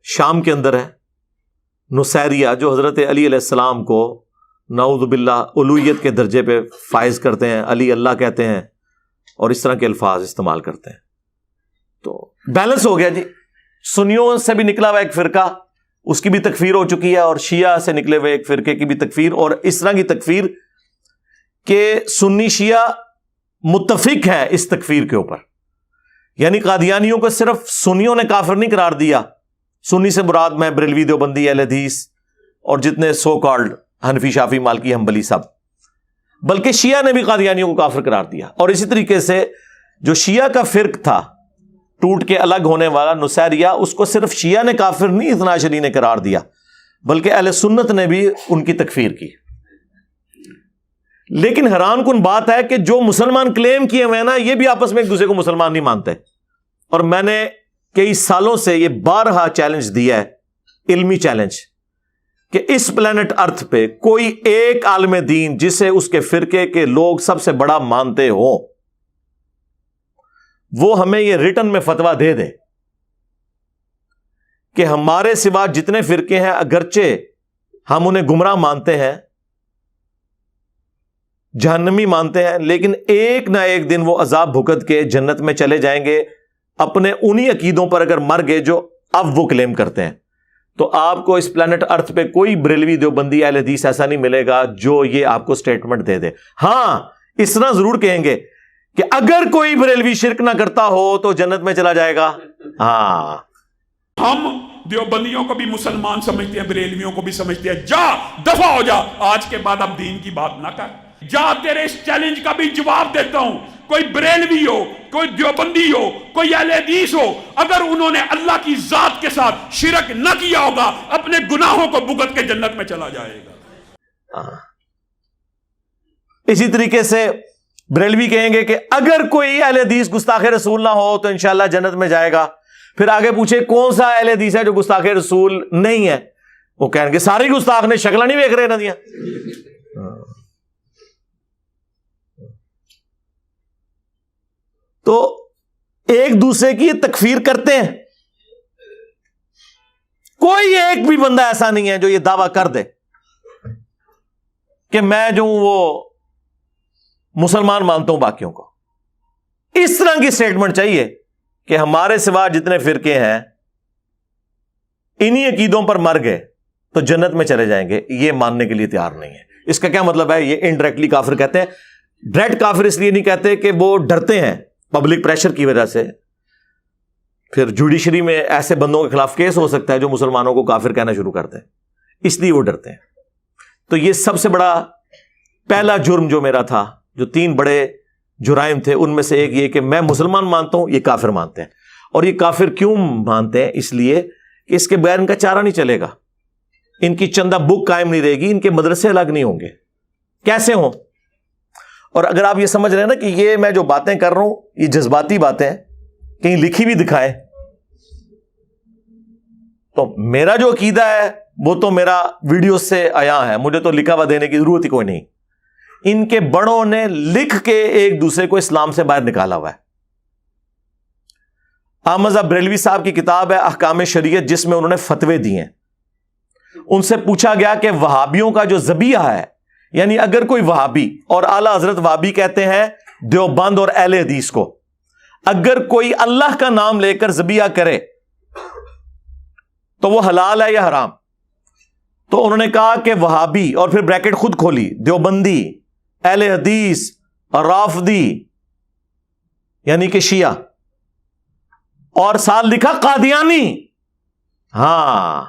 شام کے اندر ہے. نصیریہ جو حضرت علی علیہ السلام کو نعوذ باللہ الوہیت کے درجے پہ فائز کرتے ہیں, علی اللہ کہتے ہیں اور اس طرح کے الفاظ استعمال کرتے ہیں. تو بیلنس ہو گیا جی. سنیوں سے بھی نکلا ہوا ایک فرقہ, اس کی بھی تکفیر ہو چکی ہے, اور شیعہ سے نکلے ہوئے ایک فرقے کی بھی تکفیر, اور اس طرح کی تکفیر کہ سنی شیعہ متفق ہے اس تکفیر کے اوپر. یعنی قادیانیوں کو صرف سنیوں نے کافر نہیں قرار دیا. سنی سے مراد میں بریلوی, دیوبندی, اہل حدیث اور جتنے سو کالڈ حنفی, شافی, مالکی, حنبلی سب, بلکہ شیعہ نے بھی قادیانیوں کو کافر قرار دیا. اور اسی طریقے سے جو شیعہ کا فرق تھا ٹوٹ کے الگ ہونے والا نصیریہ, اس کو صرف شیعہ نے کافر نہیں اثنا عشری نے قرار دیا, بلکہ اہل سنت نے بھی ان کی تکفیر کی. لیکن حیران کن بات ہے کہ جو مسلمان کلیم کیے ہوئے ہیں نا, یہ بھی آپس میں ایک دوسرے کو مسلمان نہیں مانتے. اور میں نے کئی سالوں سے یہ بارہا چیلنج دیا ہے, علمی چیلنج, کہ اس پلانٹ ارتھ پہ کوئی ایک عالم دین جسے اس کے فرقے کے لوگ سب سے بڑا مانتے ہو, وہ ہمیں یہ ریٹن میں فتویٰ دے دے کہ ہمارے سوا جتنے فرقے ہیں اگرچہ ہم انہیں گمراہ مانتے ہیں, جہنمی مانتے ہیں, لیکن ایک نہ ایک دن وہ عذاب بھگت کے جنت میں چلے جائیں گے اپنے انہی عقیدوں پر اگر مر گئے جو اب وہ کلیم کرتے ہیں. تو آپ کو اس پلانٹ ارتھ پہ کوئی بریلوی, دیوبندی, اہل حدیث ایسا نہیں ملے گا جو یہ آپ کو سٹیٹمنٹ دے دے. ہاں اس طرح ضرور کہیں گے کہ اگر کوئی بریلوی شرک نہ کرتا ہو تو جنت میں چلا جائے گا. ہاں ہم دیوبندیوں کو بھی مسلمان سمجھتے ہیں, بریلویوں کو بھی سمجھتے ہیں. جا دفع ہو جا, آج کے بعد اب دین کی بات نہ کر. جا, تیرے اس چیلنج کا بھی جواب دیتا ہوں. کوئی بریلوی ہو, کوئی دیوبندی ہو, کوئی اہل حدیث ہو, اگر انہوں نے اللہ کی ذات کے ساتھ شرک نہ کیا ہوگا, اپنے گناہوں کو بھگت کے جنت میں چلا جائے گا. اسی طریقے سے بریلوی کہیں گے کہ اگر کوئی اہل حدیث گستاخ رسول نہ ہو تو انشاءاللہ جنت میں جائے گا. پھر آگے پوچھے کون سا اہل حدیث ہے جو گستاخ رسول نہیں ہے, وہ کہیں گے سارے گستاخ نے, شکلیں نہیں دیکھ رہے نا دیا. تو ایک دوسرے کی تکفیر کرتے ہیں. کوئی ایک بھی بندہ ایسا نہیں ہے جو یہ دعویٰ کر دے کہ میں جو ہوں وہ مسلمان مانتا ہوں باقیوں کو. اس طرح کی سٹیٹمنٹ چاہیے کہ ہمارے سوا جتنے فرقے ہیں انہی عقیدوں پر مر گئے تو جنت میں چلے جائیں گے. یہ ماننے کے لیے تیار نہیں ہے. اس کا کیا مطلب ہے؟ یہ انڈائریکٹلی کافر کہتے ہیں. ڈائریکٹ کافر اس لیے نہیں کہتے کہ وہ ڈرتے ہیں پبلک پریشر کی وجہ سے. پھر جوڈیشری میں ایسے بندوں کے خلاف کیس ہو سکتا ہے جو مسلمانوں کو کافر کہنا شروع کرتے ہیں, اس لیے وہ ڈرتے ہیں. تو یہ سب سے بڑا پہلا جرم جو میرا تھا, جو 3 بڑے جرائم تھے, ان میں سے ایک یہ کہ میں مسلمان مانتا ہوں, یہ کافر مانتے ہیں. اور یہ کافر کیوں مانتے ہیں؟ اس لیے کہ اس کے بغیر ان کا چارہ نہیں چلے گا, ان کی چندہ بک قائم نہیں رہے گی, ان کے مدرسے الگ نہیں ہوں گے. کیسے ہوں؟ اور اگر آپ یہ سمجھ رہے ہیں نا کہ یہ میں جو باتیں کر رہا ہوں یہ جذباتی باتیں, کہیں لکھی بھی دکھائیں, تو میرا جو عقیدہ ہے وہ تو میرا ویڈیو سے آیا ہے, مجھے تو لکھا ہوا دینے کی ضرورت ہی کوئی نہیں. ان کے بڑوں نے لکھ کے ایک دوسرے کو اسلام سے باہر نکالا ہوا ہے. احمد بریلوی صاحب کی کتاب ہے احکام شریعت, جس میں انہوں نے فتوے دیے ہیں. ان سے پوچھا گیا کہ وہابیوں کا جو ذبیحہ ہے, یعنی اگر کوئی وہابی, اور اعلیٰ حضرت وہابی کہتے ہیں دیوبند اور اہل حدیث کو, اگر کوئی اللہ کا نام لے کر ذبیحہ کرے تو وہ حلال ہے یا حرام؟ تو انہوں نے کہا کہ وہابی, اور پھر بریکٹ خود کھولی, دیوبندی, اہل حدیث, رافضی یعنی کہ شیعہ, اور ساتھ لکھا قادیانی. ہاں,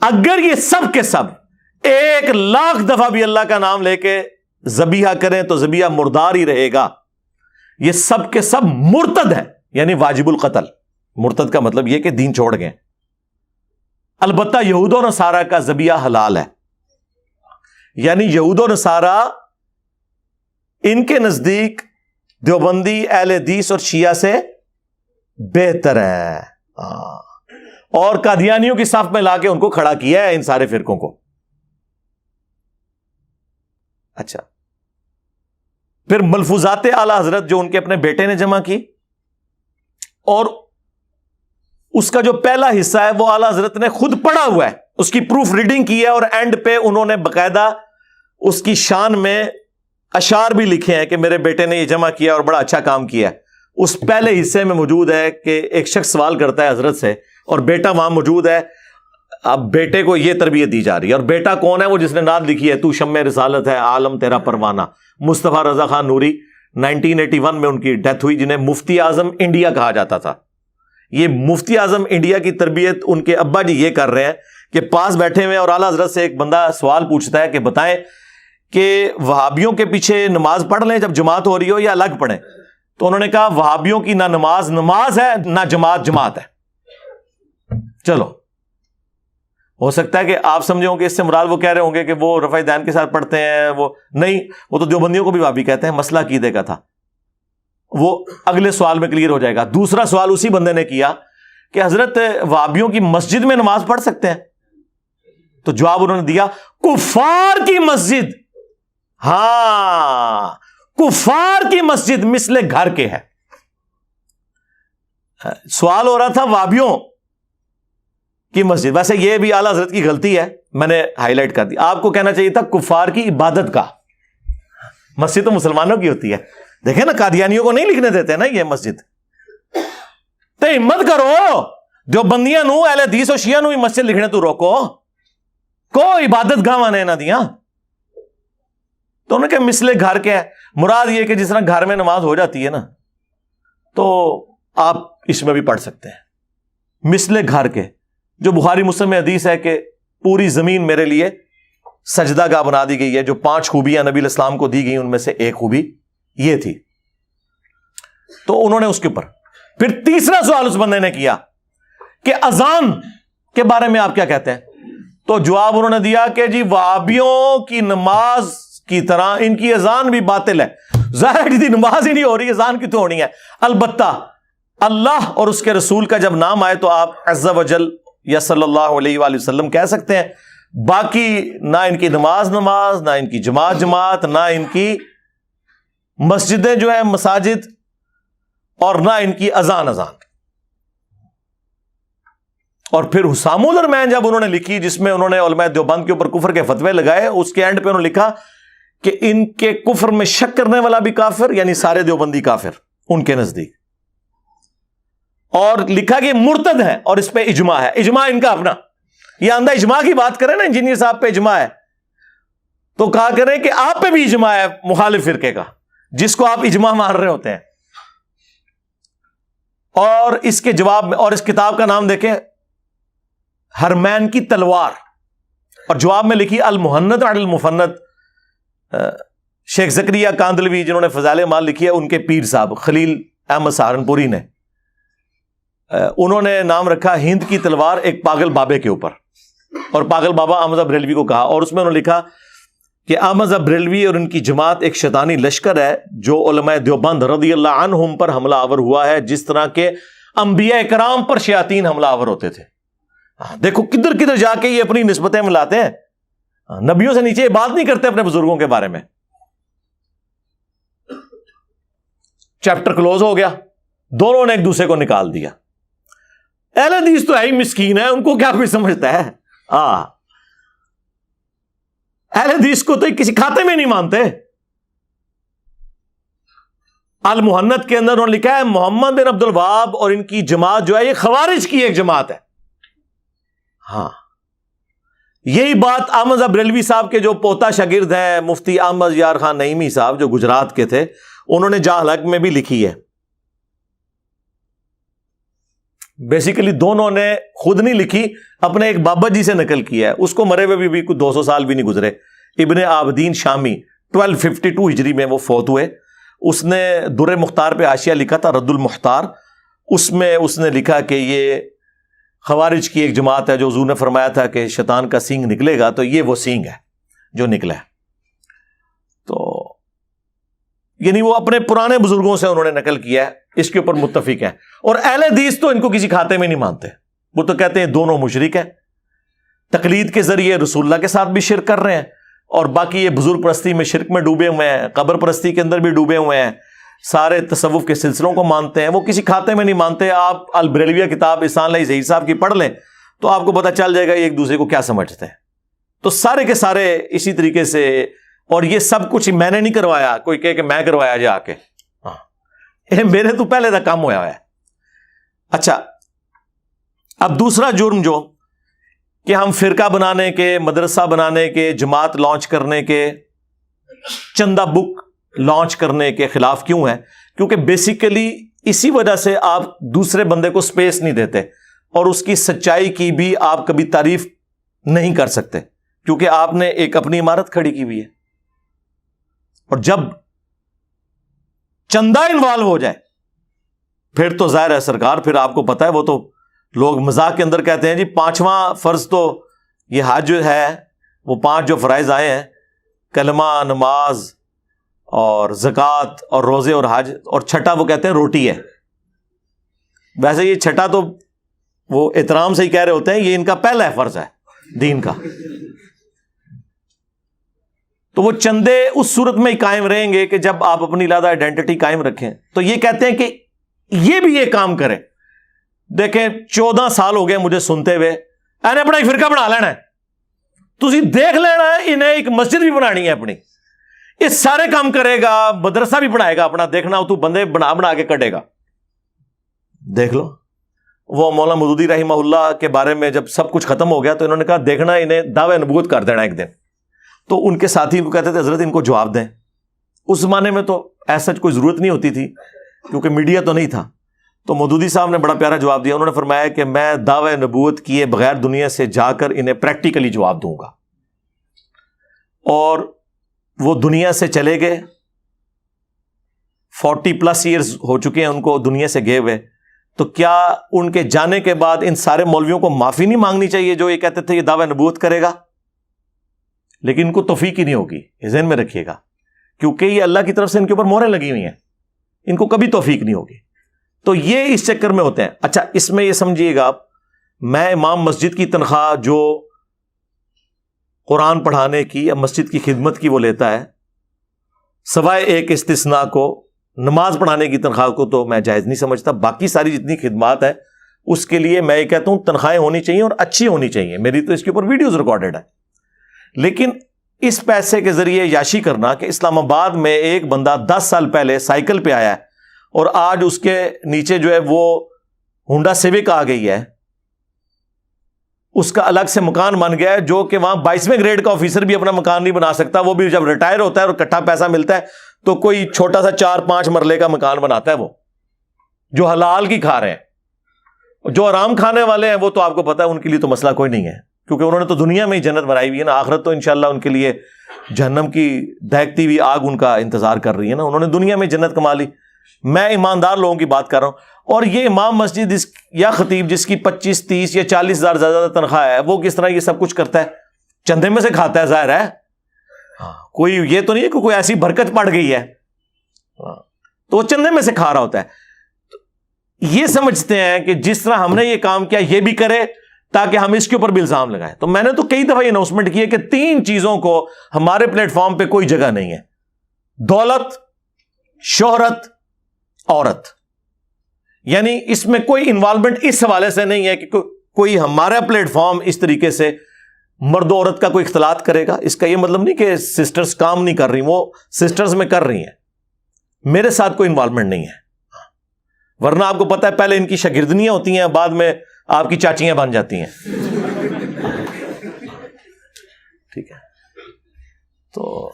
اگر یہ سب کے سب 1,00,000 دفعہ بھی اللہ کا نام لے کے ذبیحہ کریں تو ذبیحہ مردار ہی رہے گا. یہ سب کے سب مرتد ہیں، یعنی واجب القتل۔ مرتد کا مطلب یہ کہ دین چھوڑ گئے۔ البتہ یہود و نصارہ کا ذبیحہ حلال ہے، یعنی یہود و نصارہ ان کے نزدیک دیوبندی، اہل حدیث اور شیعہ سے بہتر ہے، اور قادیانیوں کی صف میں لا کے ان کو کھڑا کیا ہے، ان سارے فرقوں کو۔ اچھا، پھر ملفوظات اعلی حضرت جو ان کے اپنے بیٹے نے جمع کی، اور اس کا جو پہلا حصہ ہے وہ اعلی حضرت نے خود پڑھا ہوا ہے، اس کی پروف ریڈنگ کی ہے، اور اینڈ پہ انہوں نے باقاعدہ اس کی شان میں اشعار بھی لکھے ہیں کہ میرے بیٹے نے یہ جمع کیا اور بڑا اچھا کام کیا ہے۔ اس پہلے حصے میں موجود ہے کہ ایک شخص سوال کرتا ہے حضرت سے، اور بیٹا وہاں موجود ہے، اب بیٹے کو یہ تربیت دی جا رہی ہے، اور بیٹا کون ہے؟ وہ جس نے نعت لکھی ہے، تو شمع رسالت ہے عالم تیرا پروانہ، مصطفیٰ رضا خان نوری۔ 1981 میں ان کی ڈیتھ ہوئی، جنہیں مفتی اعظم انڈیا کہا جاتا تھا۔ یہ مفتی اعظم انڈیا کی تربیت ان کے ابا جی یہ کر رہے ہیں کہ پاس بیٹھے ہوئے، اور اعلیٰ حضرت سے ایک بندہ سوال پوچھتا ہے کہ بتائیں کہ وہابیوں کے پیچھے نماز پڑھ لیں جب جماعت ہو رہی ہو یا الگ پڑھیں؟ تو انہوں نے کہا وہابیوں کی نہ نماز ہے، نہ جماعت ہے۔ چلو، ہو سکتا ہے کہ آپ سمجھے ہوں کہ اس سے مراد وہ کہہ رہے ہوں گے کہ وہ رفع دین کے ساتھ پڑھتے ہیں، وہ نہیں، وہ تو دیوبندیوں کو بھی وہابی کہتے ہیں، مسئلہ عقیدے کا تھا۔ وہ اگلے سوال میں کلیئر ہو جائے گا۔ دوسرا سوال اسی بندے نے کیا کہ حضرت وہابیوں کی مسجد میں نماز پڑھ سکتے ہیں؟ تو جواب انہوں نے دیا کفار کی مسجد، ہاں کفار کی مسجد مثل گھر کے ہے۔ سوال ہو رہا تھا وہابیوں کی مسجد۔ ویسے یہ بھی اعلیٰ حضرت کی غلطی ہے، میں نے ہائی لائٹ کر دی۔ آپ کو کہنا چاہیے تھا کفار کی عبادت کا، مسجد تو مسلمانوں کی ہوتی ہے۔ دیکھیں نا، قادیانیوں کو نہیں لکھنے دیتے نا یہ مسجد۔ تو ہمت کرو، جو بندیاں نو اہل حدیث اور شیعہ نو مسجد لکھنے تو روکو، کو عبادت گاہ نے نہ دیا۔ تو انہوں نے کہا مثل گھر کے ہے، مراد یہ کہ جس طرح گھر میں نماز ہو جاتی ہے نا، تو آپ اس میں بھی پڑھ سکتے ہیں مثل گھر کے۔ جو بخاری مسلم میں حدیث ہے کہ پوری زمین میرے لیے سجدہ گاہ بنا دی گئی ہے، جو 5 خوبیاں نبی علیہ السلام کو دی گئی ان میں سے ایک خوبی یہ تھی۔ تو انہوں نے اس کے اوپر پھر تیسرا سوال اس بندے نے کیا کہ اذان کے بارے میں آپ کیا کہتے ہیں؟ تو جواب انہوں نے دیا کہ جی وہابیوں کی نماز کی طرح ان کی اذان بھی باطل ہے۔ ظاہر جی نماز ہی نہیں ہو رہی، اذان کی تو ہونی ہے۔ البتہ اللہ اور اس کے رسول کا جب نام آئے تو آپ عز و جل یا صلی اللہ علیہ وآلہ وسلم کہہ سکتے ہیں، باقی نہ ان کی نماز نہ ان کی جماعت، نہ ان کی مسجدیں جو ہیں مساجد، اور نہ ان کی اذان۔ اور پھر حسام الرحمین جب انہوں نے لکھی، جس میں انہوں نے علماء دیوبند کے اوپر کفر کے فتوے لگائے، اس کے اینڈ پہ انہوں نے لکھا کہ ان کے کفر میں شک کرنے والا بھی کافر، یعنی سارے دیوبندی کافر ان کے نزدیک، اور لکھا کہ مرتد ہے، اور اس پہ اجماع ہے۔ اجماع ان کا اپنا، یہ اندھا اجماع کی بات کریں نا، انجینئر صاحب پہ اجماع ہے، تو کہا کریں کہ آپ پہ بھی اجماع ہے مخالف فرقے کا، جس کو آپ اجماع مان رہے ہوتے ہیں۔ اور اس کے جواب میں، اور اس کتاب کا نام دیکھیں ہرمین کی تلوار، اور جواب میں لکھی المحنت علی المفنت۔ شیخ زکریہ کاندلوی جنہوں نے فضائل اعمال لکھی ہے، ان کے پیر صاحب خلیل احمد سہارنپوری نے، انہوں نے نام رکھا ہند کی تلوار ایک پاگل بابے کے اوپر، اور پاگل بابا احمد بریلوی کو کہا، اور اس میں انہوں نے لکھا کہ احمد بریلوی اور ان کی جماعت ایک شیطانی لشکر ہے جو علماء دیوبند رضی اللہ عنہم پر حملہ آور ہوا ہے، جس طرح کے انبیاء کرام پر شیاطین حملہ آور ہوتے تھے۔ دیکھو کدھر کدھر جا کے یہ اپنی نسبتیں ملاتے ہیں، نبیوں سے نیچے یہ بات نہیں کرتے اپنے بزرگوں کے بارے میں۔ چیپٹر کلوز ہو گیا، دونوں نے ایک دوسرے کو نکال دیا۔ اہل حدیث تو ہے ہی مسکین ہے، ان کو کیا کوئی سمجھتا ہے؟ اہل حدیث کو تو کسی کھاتے میں نہیں مانتے۔ المحنت کے اندر انہوں نے لکھا ہے محمد بن عبد الوہاب اور ان کی جماعت جو ہے یہ خوارج کی ایک جماعت ہے۔ ہاں، یہی بات احمد بریلوی صاحب کے جو پوتا شاگرد ہیں مفتی احمد یار خان نعیمی صاحب جو گجرات کے تھے، انہوں نے جاہ حق میں بھی لکھی ہے۔ بیسیکلی دونوں نے خود نہیں لکھی، اپنے ایک بابا جی سے نقل کیا ہے، اس کو مرے ہوئے بھی کوئی 200 سال بھی نہیں گزرے۔ ابن عابدین شامی 1252 ہجری میں وہ فوت ہوئے، اس نے در مختار پہ حاشیہ لکھا تھا، رد المختار، اس میں اس نے لکھا کہ یہ خوارج کی ایک جماعت ہے جو حضور نے فرمایا تھا کہ شیطان کا سینگ نکلے گا، تو یہ وہ سینگ ہے جو نکلا ہے. تو یعنی وہ اپنے پرانے بزرگوں سے انہوں نے نقل کیا ہے، اس کے اوپر متفق ہیں. اور اہل حدیث تو ان کو کسی کھاتے میں نہیں مانتے، وہ تو کہتے ہیں دونوں مشرک ہیں، تقلید کے ذریعے رسول اللہ کے ساتھ بھی شرک کر رہے ہیں، اور باقی یہ بزرگ پرستی میں شرک میں ڈوبے ہوئے ہیں، قبر پرستی کے اندر بھی ڈوبے ہوئے ہیں، سارے تصوف کے سلسلوں کو مانتے ہیں، وہ کسی کھاتے میں نہیں مانتے. آپ البریلویہ کتاب احسان علیہ ظہیر صاحب کی پڑھ لیں تو آپ کو پتہ چل جائے گا یہ ایک دوسرے کو کیا سمجھتے ہیں. تو سارے کے سارے اسی طریقے سے، اور یہ سب کچھ میں نے نہیں کروایا، کوئی کہے کہ میں کروایا جا کے، ہاں میرے تو پہلے کا کام ہوا ہے. اچھا، اب دوسرا جرم جو کہ ہم فرقہ بنانے کے، مدرسہ بنانے کے، جماعت لانچ کرنے کے، چندہ بک لانچ کرنے کے خلاف کیوں ہے؟ کیونکہ بیسیکلی اسی وجہ سے آپ دوسرے بندے کو سپیس نہیں دیتے، اور اس کی سچائی کی بھی آپ کبھی تعریف نہیں کر سکتے، کیونکہ آپ نے ایک اپنی عمارت کھڑی کی ہوئی ہے. اور جب چندہ انوالو ہو جائے پھر تو ظاہر ہے سرکار، پھر آپ کو پتہ ہے وہ تو لوگ مذاق کے اندر کہتے ہیں جی 5واں فرض تو یہ حج ہے، وہ 5 جو فرائض آئے ہیں، کلمہ، نماز اور زکوٰۃ اور روزے اور حج، اور چھٹا وہ کہتے ہیں روٹی ہے. ویسے یہ چھٹا تو وہ احترام سے ہی کہہ رہے ہوتے ہیں، یہ ان کا پہلا فرض ہے دین کا. تو وہ چندے اس صورت میں ہی قائم رہیں گے کہ جب آپ اپنی علیحدہ آئیڈینٹی قائم رکھیں. تو یہ کہتے ہیں کہ یہ بھی یہ کام کرے. دیکھیں 14 سال ہو گئے مجھے سنتے ہوئے، انہیں اپنا ایک فرقہ بنا لینا ہے، تسی دیکھ لینا ہے، انہیں ایک مسجد بھی بنانی ہے اپنی، یہ سارے کام کرے گا، مدرسہ بھی بنائے گا اپنا، دیکھنا ہو تو بندے بنا کے کٹے گا. دیکھ لو وہ مولانا مودودی رحمہ اللہ کے بارے میں جب سب کچھ ختم ہو گیا تو انہوں نے کہا دیکھنا انہیں دعوی نبوت کر دینا ایک دن. تو ان کے ساتھی کو کہتے تھے حضرت ان کو جواب دیں. اس زمانے میں تو ایسا کوئی ضرورت نہیں ہوتی تھی کیونکہ میڈیا تو نہیں تھا. تو مودودی صاحب نے بڑا پیارا جواب دیا، انہوں نے فرمایا کہ میں دعوی نبوت کیے بغیر دنیا سے جا کر انہیں پریکٹیکلی جواب دوں گا. اور وہ دنیا سے چلے گئے، 40+ ایئرز ہو چکے ہیں ان کو دنیا سے گئے ہوئے. تو کیا ان کے جانے کے بعد ان سارے مولویوں کو معافی نہیں مانگنی چاہیے جو یہ کہتے تھے یہ دعوی نبوت کرے گا؟ لیکن ان کو توفیق ہی نہیں ہوگی، یہ ذہن میں رکھیے گا، کیونکہ یہ اللہ کی طرف سے ان کے اوپر مہریں لگی ہوئی ہیں، ان کو کبھی توفیق نہیں ہوگی. تو یہ اس چکر میں ہوتے ہیں. اچھا، اس میں یہ سمجھیے گا، میں امام مسجد کی تنخواہ جو قرآن پڑھانے کی یا مسجد کی خدمت کی وہ لیتا ہے، سوائے ایک استثناء کو نماز پڑھانے کی تنخواہ کو تو میں جائز نہیں سمجھتا. باقی ساری جتنی خدمات ہے اس کے لیے میں یہ کہتا ہوں تنخواہیں ہونی چاہیے اور اچھی ہونی چاہیے. میری تو اس کے اوپر ویڈیوز ریکارڈڈ ہے. لیکن اس پیسے کے ذریعے یاشی کرنا کہ اسلام آباد میں ایک بندہ 10 سال پہلے سائیکل پہ آیا ہے اور آج اس کے نیچے جو ہے وہ ہونڈا سیوک آ گئی ہے، اس کا الگ سے مکان بن گیا ہے، جو کہ وہاں 22ویں گریڈ کا آفیسر بھی اپنا مکان نہیں بنا سکتا. وہ بھی جب ریٹائر ہوتا ہے اور اکٹھا پیسہ ملتا ہے تو کوئی چھوٹا سا 4-5 مرلے کا مکان بناتا ہے. وہ جو حلال کی کھا رہے ہیں، جو آرام کھانے والے ہیں وہ تو آپ کو پتا ہے ان کے لیے تو مسئلہ کوئی نہیں ہے، کیونکہ انہوں نے تو دنیا میں ہی جنت بنائی ہوئی ہے نا. آخرت تو انشاءاللہ ان کے لیے جہنم کی دہکتی ہوئی آگ ان کا انتظار کر رہی ہے نا. انہوں نے دنیا میں جنت کما لی. میں ایماندار لوگوں کی بات کر رہا ہوں. اور یہ امام مسجد یا خطیب جس کی 25-30 یا 40 ہزار زیادہ تنخواہ ہے، وہ کس طرح یہ سب کچھ کرتا ہے؟ چندے میں سے کھاتا ہے، ظاہر ہے. کوئی یہ تو نہیں ہے کہ کوئی ایسی برکت پڑ گئی ہے تو وہ چندے میں سے کھا رہا ہوتا ہے. یہ سمجھتے ہیں کہ جس طرح ہم نے یہ کام کیا یہ بھی کرے تاکہ ہم اس کے اوپر بھی الزام لگائیں. تو میں نے تو کئی دفعہ یہ اناؤنسمنٹ کی ہے کہ 3 چیزوں کو ہمارے پلیٹ فارم پہ کوئی جگہ نہیں ہے: دولت، شہرت، عورت. یعنی اس میں کوئی انوالومنٹ اس حوالے سے نہیں ہے کہ کوئی ہمارا پلیٹ فارم اس طریقے سے مرد و عورت کا کوئی اختلاط کرے گا. اس کا یہ مطلب نہیں کہ سسٹرز کام نہیں کر رہی، وہ سسٹرز میں کر رہی ہیں، میرے ساتھ کوئی انوالومنٹ نہیں ہے. ورنہ آپ کو پتا ہے پہلے ان کی شاگردنیاں ہوتی ہیں، بعد میں آپ کی چاچیاں بن جاتی ہیں. ٹھیک ہے، تو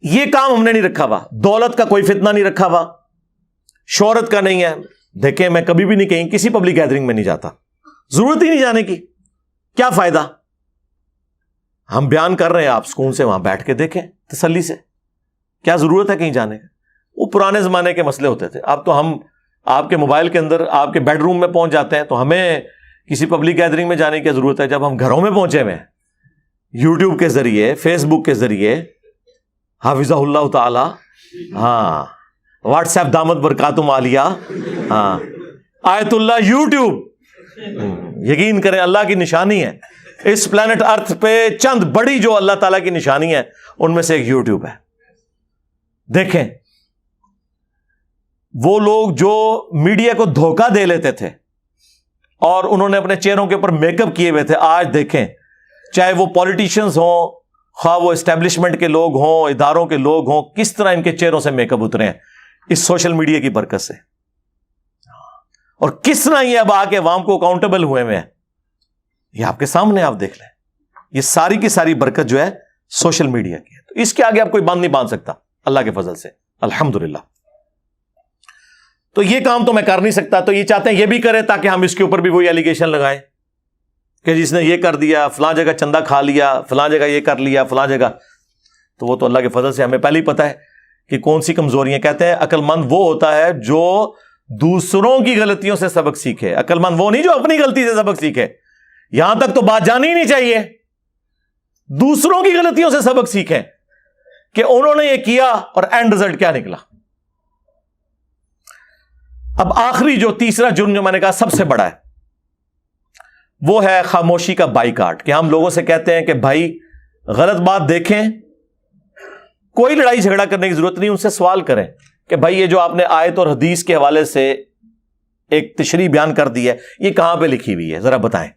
یہ کام ہم نے نہیں رکھا ہوا. دولت کا کوئی فتنہ نہیں رکھا ہوا، شہرت کا نہیں ہے. دیکھیں میں کبھی بھی نہیں کہیں کسی پبلک گیدرنگ میں نہیں جاتا، ضرورت ہی نہیں جانے کی. کیا فائدہ؟ ہم بیان کر رہے ہیں، آپ سکون سے وہاں بیٹھ کے دیکھیں تسلی سے. کیا ضرورت ہے کہیں جانے کا؟ وہ پرانے زمانے کے مسئلے ہوتے تھے. اب تو ہم آپ کے موبائل کے اندر آپ کے بیڈ روم میں پہنچ جاتے ہیں, تو ہمیں کسی پبلک گیدرنگ میں جانے کی ضرورت ہے. جب ہم گھروں میں پہنچے ہوئے ہیں, یوٹیوب کے ذریعے, فیس بک کے ذریعے, حافظہ اللہ تعالی, ہاں, واٹس ایپ دامت برکاتم عالیہ, ہاں, آیت اللہ یوٹیوب, یقین کریں اللہ کی نشانی ہے اس پلانٹ ارتھ پہ. چند بڑی جو اللہ تعالیٰ کی نشانی ہے ان میں سے ایک یوٹیوب ہے. دیکھیں وہ لوگ جو میڈیا کو دھوکہ دے لیتے تھے اور انہوں نے اپنے چہروں کے اوپر میک اپ کیے ہوئے تھے, آج دیکھیں چاہے وہ پولیٹیشینز ہوں, خواہ وہ اسٹیبلشمنٹ کے لوگ ہوں, اداروں کے لوگ ہوں, کس طرح ان کے چہروں سے میک اپ اترے ہیں اس سوشل میڈیا کی برکت سے, اور کس طرح یہ اب آ کے عوام کو اکاؤنٹیبل ہوئے ہیں. یہ آپ کے سامنے, آپ دیکھ لیں, یہ ساری کی ساری برکت جو ہے سوشل میڈیا کی ہے. تو اس کے آگے آپ کوئی بند نہیں باندھ سکتا اللہ کے فضل سے, الحمدللہ. تو یہ کام تو میں کر نہیں سکتا, تو یہ چاہتے ہیں یہ بھی کرے تاکہ ہم اس کے اوپر بھی وہی ایلیگیشن لگائیں کہ جس نے یہ کر دیا, فلاں جگہ چندہ کھا لیا, فلاں جگہ یہ کر لیا, فلاں جگہ. تو وہ تو اللہ کے فضل سے ہمیں پہلے ہی پتہ ہے کہ کون سی کمزوریاں. کہتے ہیں عقل مند وہ ہوتا ہے جو دوسروں کی غلطیوں سے سبق سیکھے, عقل مند وہ نہیں جو اپنی غلطی سے سبق سیکھے. یہاں تک تو بات جانی ہی نہیں چاہیے, دوسروں کی غلطیوں سے سبق سیکھیں کہ انہوں نے یہ کیا اور اینڈ رزلٹ کیا نکلا. اب آخری جو تیسرا جرم جو میں نے کہا سب سے بڑا ہے, وہ ہے خاموشی کا بائیکاٹ. کہ ہم لوگوں سے کہتے ہیں کہ بھائی غلط بات دیکھیں, کوئی لڑائی جھگڑا کرنے کی ضرورت نہیں, ان سے سوال کریں کہ بھائی یہ جو آپ نے آیت اور حدیث کے حوالے سے ایک تشریح بیان کر دی ہے, یہ کہاں پہ لکھی ہوئی ہے, ذرا بتائیں.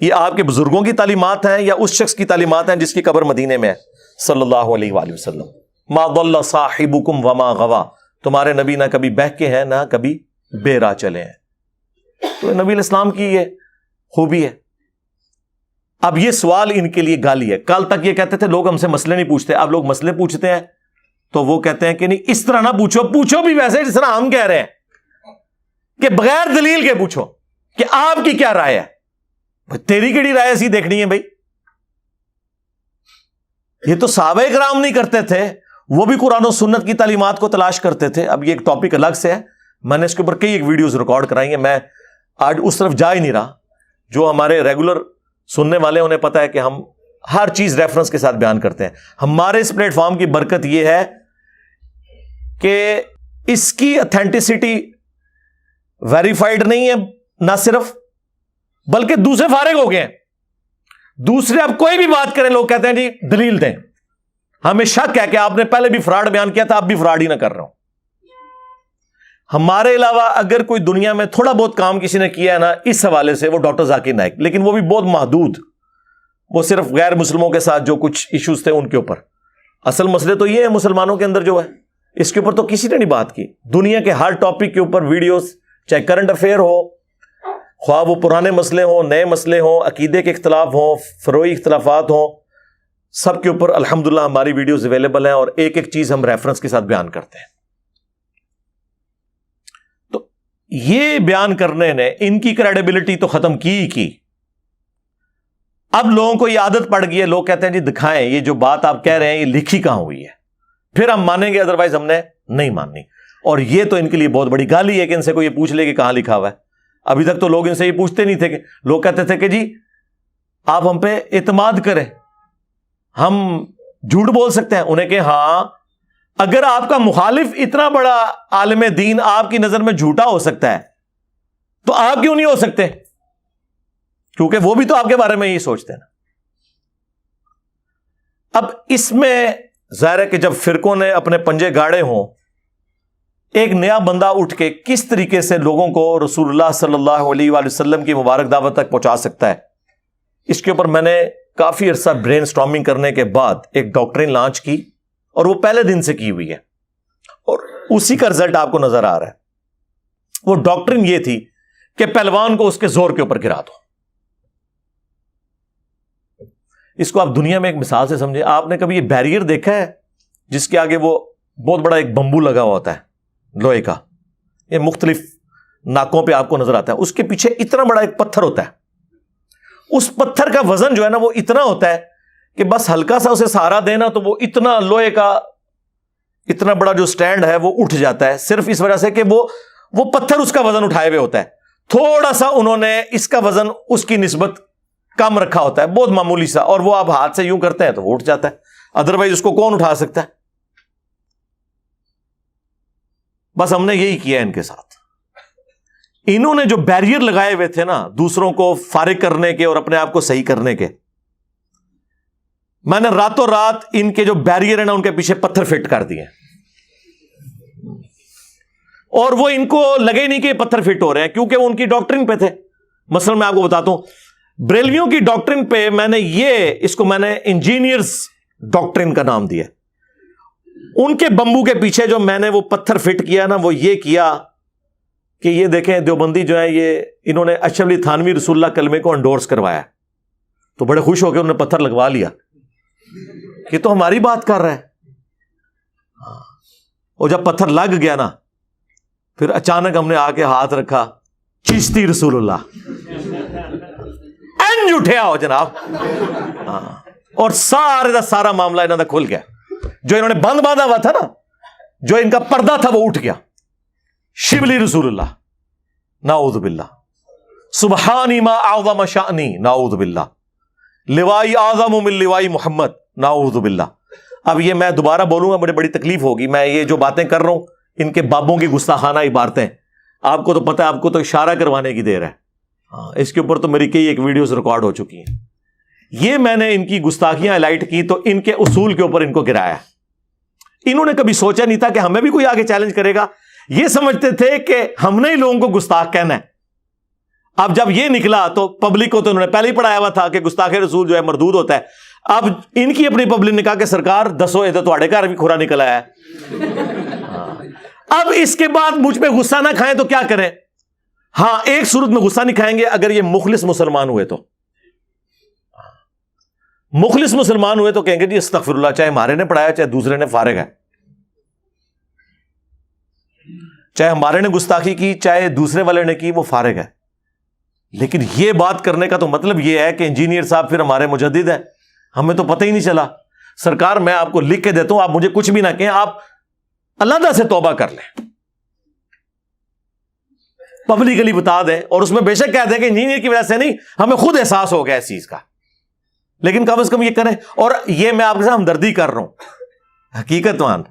یہ آپ کے بزرگوں کی تعلیمات ہیں یا اس شخص کی تعلیمات ہیں جس کی قبر مدینے میں ہے صلی اللہ علیہ وآلہ وسلم. ما ضل صاحبکم وما غوا, تمہارے نبی نہ کبھی بہہ کے ہیں نہ کبھی بے راہ چلے ہیں. تو نبی علیہ السلام کی یہ خوبی ہے. اب یہ سوال ان کے لیے گالی ہے. کل تک یہ کہتے تھے لوگ ہم سے مسئلے نہیں پوچھتے, اب لوگ مسئلے پوچھتے ہیں تو وہ کہتے ہیں کہ نہیں اس طرح نہ پوچھو, پوچھو بھی ویسے جس طرح ہم کہہ رہے ہیں کہ بغیر دلیل کے پوچھو کہ آپ کی کیا رائے ہے. تیری کیڑی رائے ایسی دیکھنی ہے بھائی. یہ تو صحابہ کرام نہیں کرتے تھے, وہ بھی قرآن و سنت کی تعلیمات کو تلاش کرتے تھے. اب یہ ایک ٹاپک الگ سے ہے, میں نے اس کے اوپر کئی ایک ویڈیوز ریکارڈ کرائی ہیں, میں آج اس طرف جا ہی نہیں رہا. جو ہمارے ریگولر سننے والے انہیں پتا ہے کہ ہم ہر چیز ریفرنس کے ساتھ بیان کرتے ہیں. ہمارے اس پلیٹ فارم کی برکت یہ ہے کہ اس کی اتھینٹسٹی ویریفائڈ نہیں ہے نہ صرف, بلکہ دوسرے فارغ ہو گئے ہیں. دوسرے اب کوئی بھی بات کریں لوگ کہتے ہیں جی دلیل دیں. ہمیں شک ہے کہ آپ نے پہلے بھی فراڈ بیان کیا تھا, اب بھی فراڈ ہی نہ کر رہا ہوں. ہمارے علاوہ اگر کوئی دنیا میں تھوڑا بہت کام کسی نے کیا ہے نا اس حوالے سے, وہ ڈاکٹر ذاکر نائک, لیکن وہ بھی بہت محدود. وہ صرف غیر مسلموں کے ساتھ جو کچھ ایشوز تھے ان کے اوپر. اصل مسئلے تو یہ ہے مسلمانوں کے اندر جو ہے, اس کے اوپر تو کسی نے نہیں بات کی. دنیا کے ہر ٹاپک کے اوپر ویڈیوز, چاہے کرنٹ افیئر ہو, خواہ وہ پرانے مسئلے ہوں, نئے مسئلے ہوں, عقیدے کے اختلاف ہوں, فروعی اختلافات ہوں, سب کے اوپر الحمدللہ ہماری ویڈیوز اویلیبل ہیں, اور ایک ایک چیز ہم ریفرنس کے ساتھ بیان کرتے ہیں. تو یہ بیان کرنے نے ان کی کریڈیبلٹی تو ختم کی. اب لوگوں کو یہ عادت پڑ گئی ہے, لوگ کہتے ہیں جی دکھائیں یہ جو بات آپ کہہ رہے ہیں یہ لکھی کہاں ہوئی ہے, پھر ہم مانیں گے, ادروائز ہم نے نہیں ماننی. اور یہ تو ان کے لیے بہت بڑی گالی ہے کہ ان سے کوئی یہ پوچھ لے کہ کہاں لکھا ہوا ہے. ابھی تک تو لوگ ان سے یہ پوچھتے نہیں تھے, کہ لوگ کہتے تھے کہ جی آپ ہم پہ اعتماد کریں, ہم جھوٹ بول سکتے ہیں. انہیں کہ ہاں اگر آپ کا مخالف اتنا بڑا عالم دین آپ کی نظر میں جھوٹا ہو سکتا ہے تو آپ کیوں نہیں ہو سکتے, کیونکہ وہ بھی تو آپ کے بارے میں یہی سوچتے ہیں نا. اب اس میں ظاہر ہے کہ جب فرقوں نے اپنے پنجے گاڑے ہوں, ایک نیا بندہ اٹھ کے کس طریقے سے لوگوں کو رسول اللہ صلی اللہ علیہ وآلہ وسلم کی مبارک دعوت تک پہنچا سکتا ہے, اس کے اوپر میں نے کافی عرصہ برین سٹارمنگ کرنے کے بعد ایک ڈاکٹرین لانچ کی, اور وہ پہلے دن سے کی ہوئی ہے, اور اسی کا رزلٹ آپ کو نظر آ رہا ہے. وہ ڈاکٹرین یہ تھی کہ پہلوان کو اس کے زور کے اوپر گرا دو. اس کو آپ دنیا میں ایک مثال سے سمجھیں. آپ نے کبھی یہ بیریئر دیکھا ہے جس کے آگے وہ بہت بڑا ایک بمبو لگا ہوا ہوتا ہے لوہے کا, یہ مختلف ناکوں پہ آپ کو نظر آتا ہے, اس کے پیچھے اتنا بڑا ایک پتھر ہوتا ہے. اس پتھر کا وزن جو ہے نا وہ اتنا ہوتا ہے کہ بس ہلکا سا اسے سہارا دینا تو وہ اتنا لوہے کا اتنا بڑا جو سٹینڈ ہے وہ اٹھ جاتا ہے صرف اس وجہ سے کہ وہ پتھر اس کا وزن اٹھائے ہوئے ہوتا ہے. تھوڑا سا انہوں نے اس کا وزن اس کی نسبت کم رکھا ہوتا ہے, بہت معمولی سا, اور وہ آپ ہاتھ سے یوں کرتے ہیں تو وہ اٹھ جاتا ہے. ادروائز اس کو کون اٹھا سکتا ہے؟ بس ہم نے یہی کیا ان کے ساتھ. انہوں نے جو بیریئر لگائے ہوئے تھے نا دوسروں کو فارغ کرنے کے اور اپنے آپ کو صحیح کرنے کے, میں نے راتوں رات ان کے جو بیریئر ہیں نا ان کے پیچھے پتھر فٹ کر دیے, اور وہ ان کو لگے نہیں کہ پتھر فٹ ہو رہے ہیں کیونکہ وہ ان کی ڈاکٹرن پہ تھے. مثلا میں آپ کو بتاتا ہوں, بریلویوں کی ڈاکٹرن پہ میں نے اس کو میں نے انجینئرز ڈاکٹرن کا نام دیا. ان کے بمبو کے پیچھے جو میں نے وہ پتھر فٹ کیا نا, وہ یہ کیا کہ یہ دیکھیں دیوبندی جو ہے یہ انہوں نے اشرف علی تھانوی رسول اللہ کلمے کو انڈورس کروایا, تو بڑے خوش ہو کے انہوں نے پتھر لگوا لیا کہ تو ہماری بات کر رہا ہے. اور جب پتھر لگ گیا نا پھر اچانک ہم نے آ کے ہاتھ رکھا, چشتی رسول اللہ, انج اٹھیا ہو جناب. اور سارے دا سارا معاملہ انہوں نے کھل گیا. جو انہوں نے بند باندھا ہوا تھا نا, جو ان کا پردہ تھا وہ اٹھ گیا. شبلی رسول اللہ, نعوذ باللہ. سبحانی ما اعظم شأنی, نعوذ باللہ. لوائی اعظم من لوائی محمد, نعوذ باللہ. اب یہ میں دوبارہ بولوں گا بڑی تکلیف ہوگی. میں یہ جو باتیں کر رہا ہوں ان کے بابوں کی گستاخانہ عبارتیں, آپ کو تو پتہ ہے, آپ کو تو اشارہ کروانے کی دیر ہے. اس کے اوپر تو میری کئی ایک ویڈیوز ریکارڈ ہو چکی ہیں. یہ میں نے ان کی گستاخیاں ہائلائٹ کی تو ان کے اصول کے اوپر ان کو گرایا. انہوں نے کبھی سوچا نہیں تھا کہ ہمیں بھی کوئی آگے چیلنج کرے گا. یہ سمجھتے تھے کہ ہم نے ہی لوگوں کو گستاخ کہنا ہے. اب جب یہ نکلا تو پبلک کو تو انہوں نے پہلے ہی پڑھایا ہوا تھا کہ گستاخ رسول جو ہے مردود ہوتا ہے. اب ان کی اپنی پبلک نے کہا کہ سرکار دسو یہ تو تھوڑے گھر بھی کھورا نکل آیا ہے. اب اس کے بعد مجھ پہ غصہ نہ کھائیں تو کیا کریں؟ ہاں ایک صورت میں غصہ نہیں کھائیں گے, اگر یہ مخلص مسلمان ہوئے تو. مخلص مسلمان ہوئے تو کہیں گے جی استغفر اللہ, چاہے ہمارے نے پڑھایا چاہے دوسرے نے, فارغ ہے. چاہے ہمارے نے گستاخی کی چاہے دوسرے والے نے کی, وہ فارغ ہے. لیکن یہ بات کرنے کا تو مطلب یہ ہے کہ انجینئر صاحب پھر ہمارے مجدد ہیں, ہمیں تو پتہ ہی نہیں چلا. سرکار میں آپ کو لکھ کے دیتا ہوں, آپ مجھے کچھ بھی نہ کہیں, آپ اللہ سے توبہ کر لیں, پبلکلی بتا دیں, اور اس میں بے شک کہہ دیں کہ انجینئر کی وجہ سے نہیں, ہمیں خود احساس ہو گیا اس چیز کا, لیکن کم از کم یہ کریں. اور یہ میں آپ کے ساتھ ہمدردی کر رہا ہوں, حقیقت مان.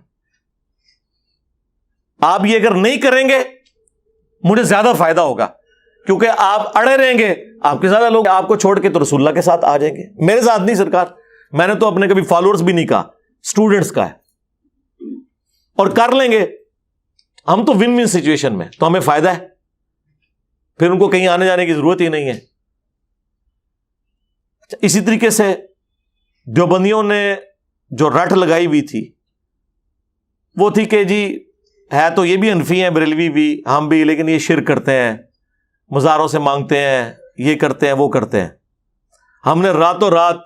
آپ یہ اگر نہیں کریں گے مجھے زیادہ فائدہ ہوگا, کیونکہ آپ اڑے رہیں گے, آپ کے زیادہ لوگ آپ کو چھوڑ کے تو رسول اللہ کے ساتھ آ جائیں گے. میرے ساتھ نہیں سرکار, میں نے تو اپنے کبھی فالوورز بھی نہیں کہا, اسٹوڈنٹس کا ہے, اور کر لیں گے ہم تو ون ون سچویشن میں, تو ہمیں فائدہ ہے, پھر ان کو کہیں آنے جانے کی ضرورت ہی نہیں ہے. اسی طریقے سے دیوبندیوں نے جو رٹ لگائی ہوئی تھی وہ تھی کہ جی ہے تو یہ بھی حنفی ہیں, بریلوی بھی, ہم بھی, لیکن یہ شرک کرتے ہیں, مزاروں سے مانگتے ہیں, یہ کرتے ہیں, وہ کرتے ہیں. ہم نے راتوں رات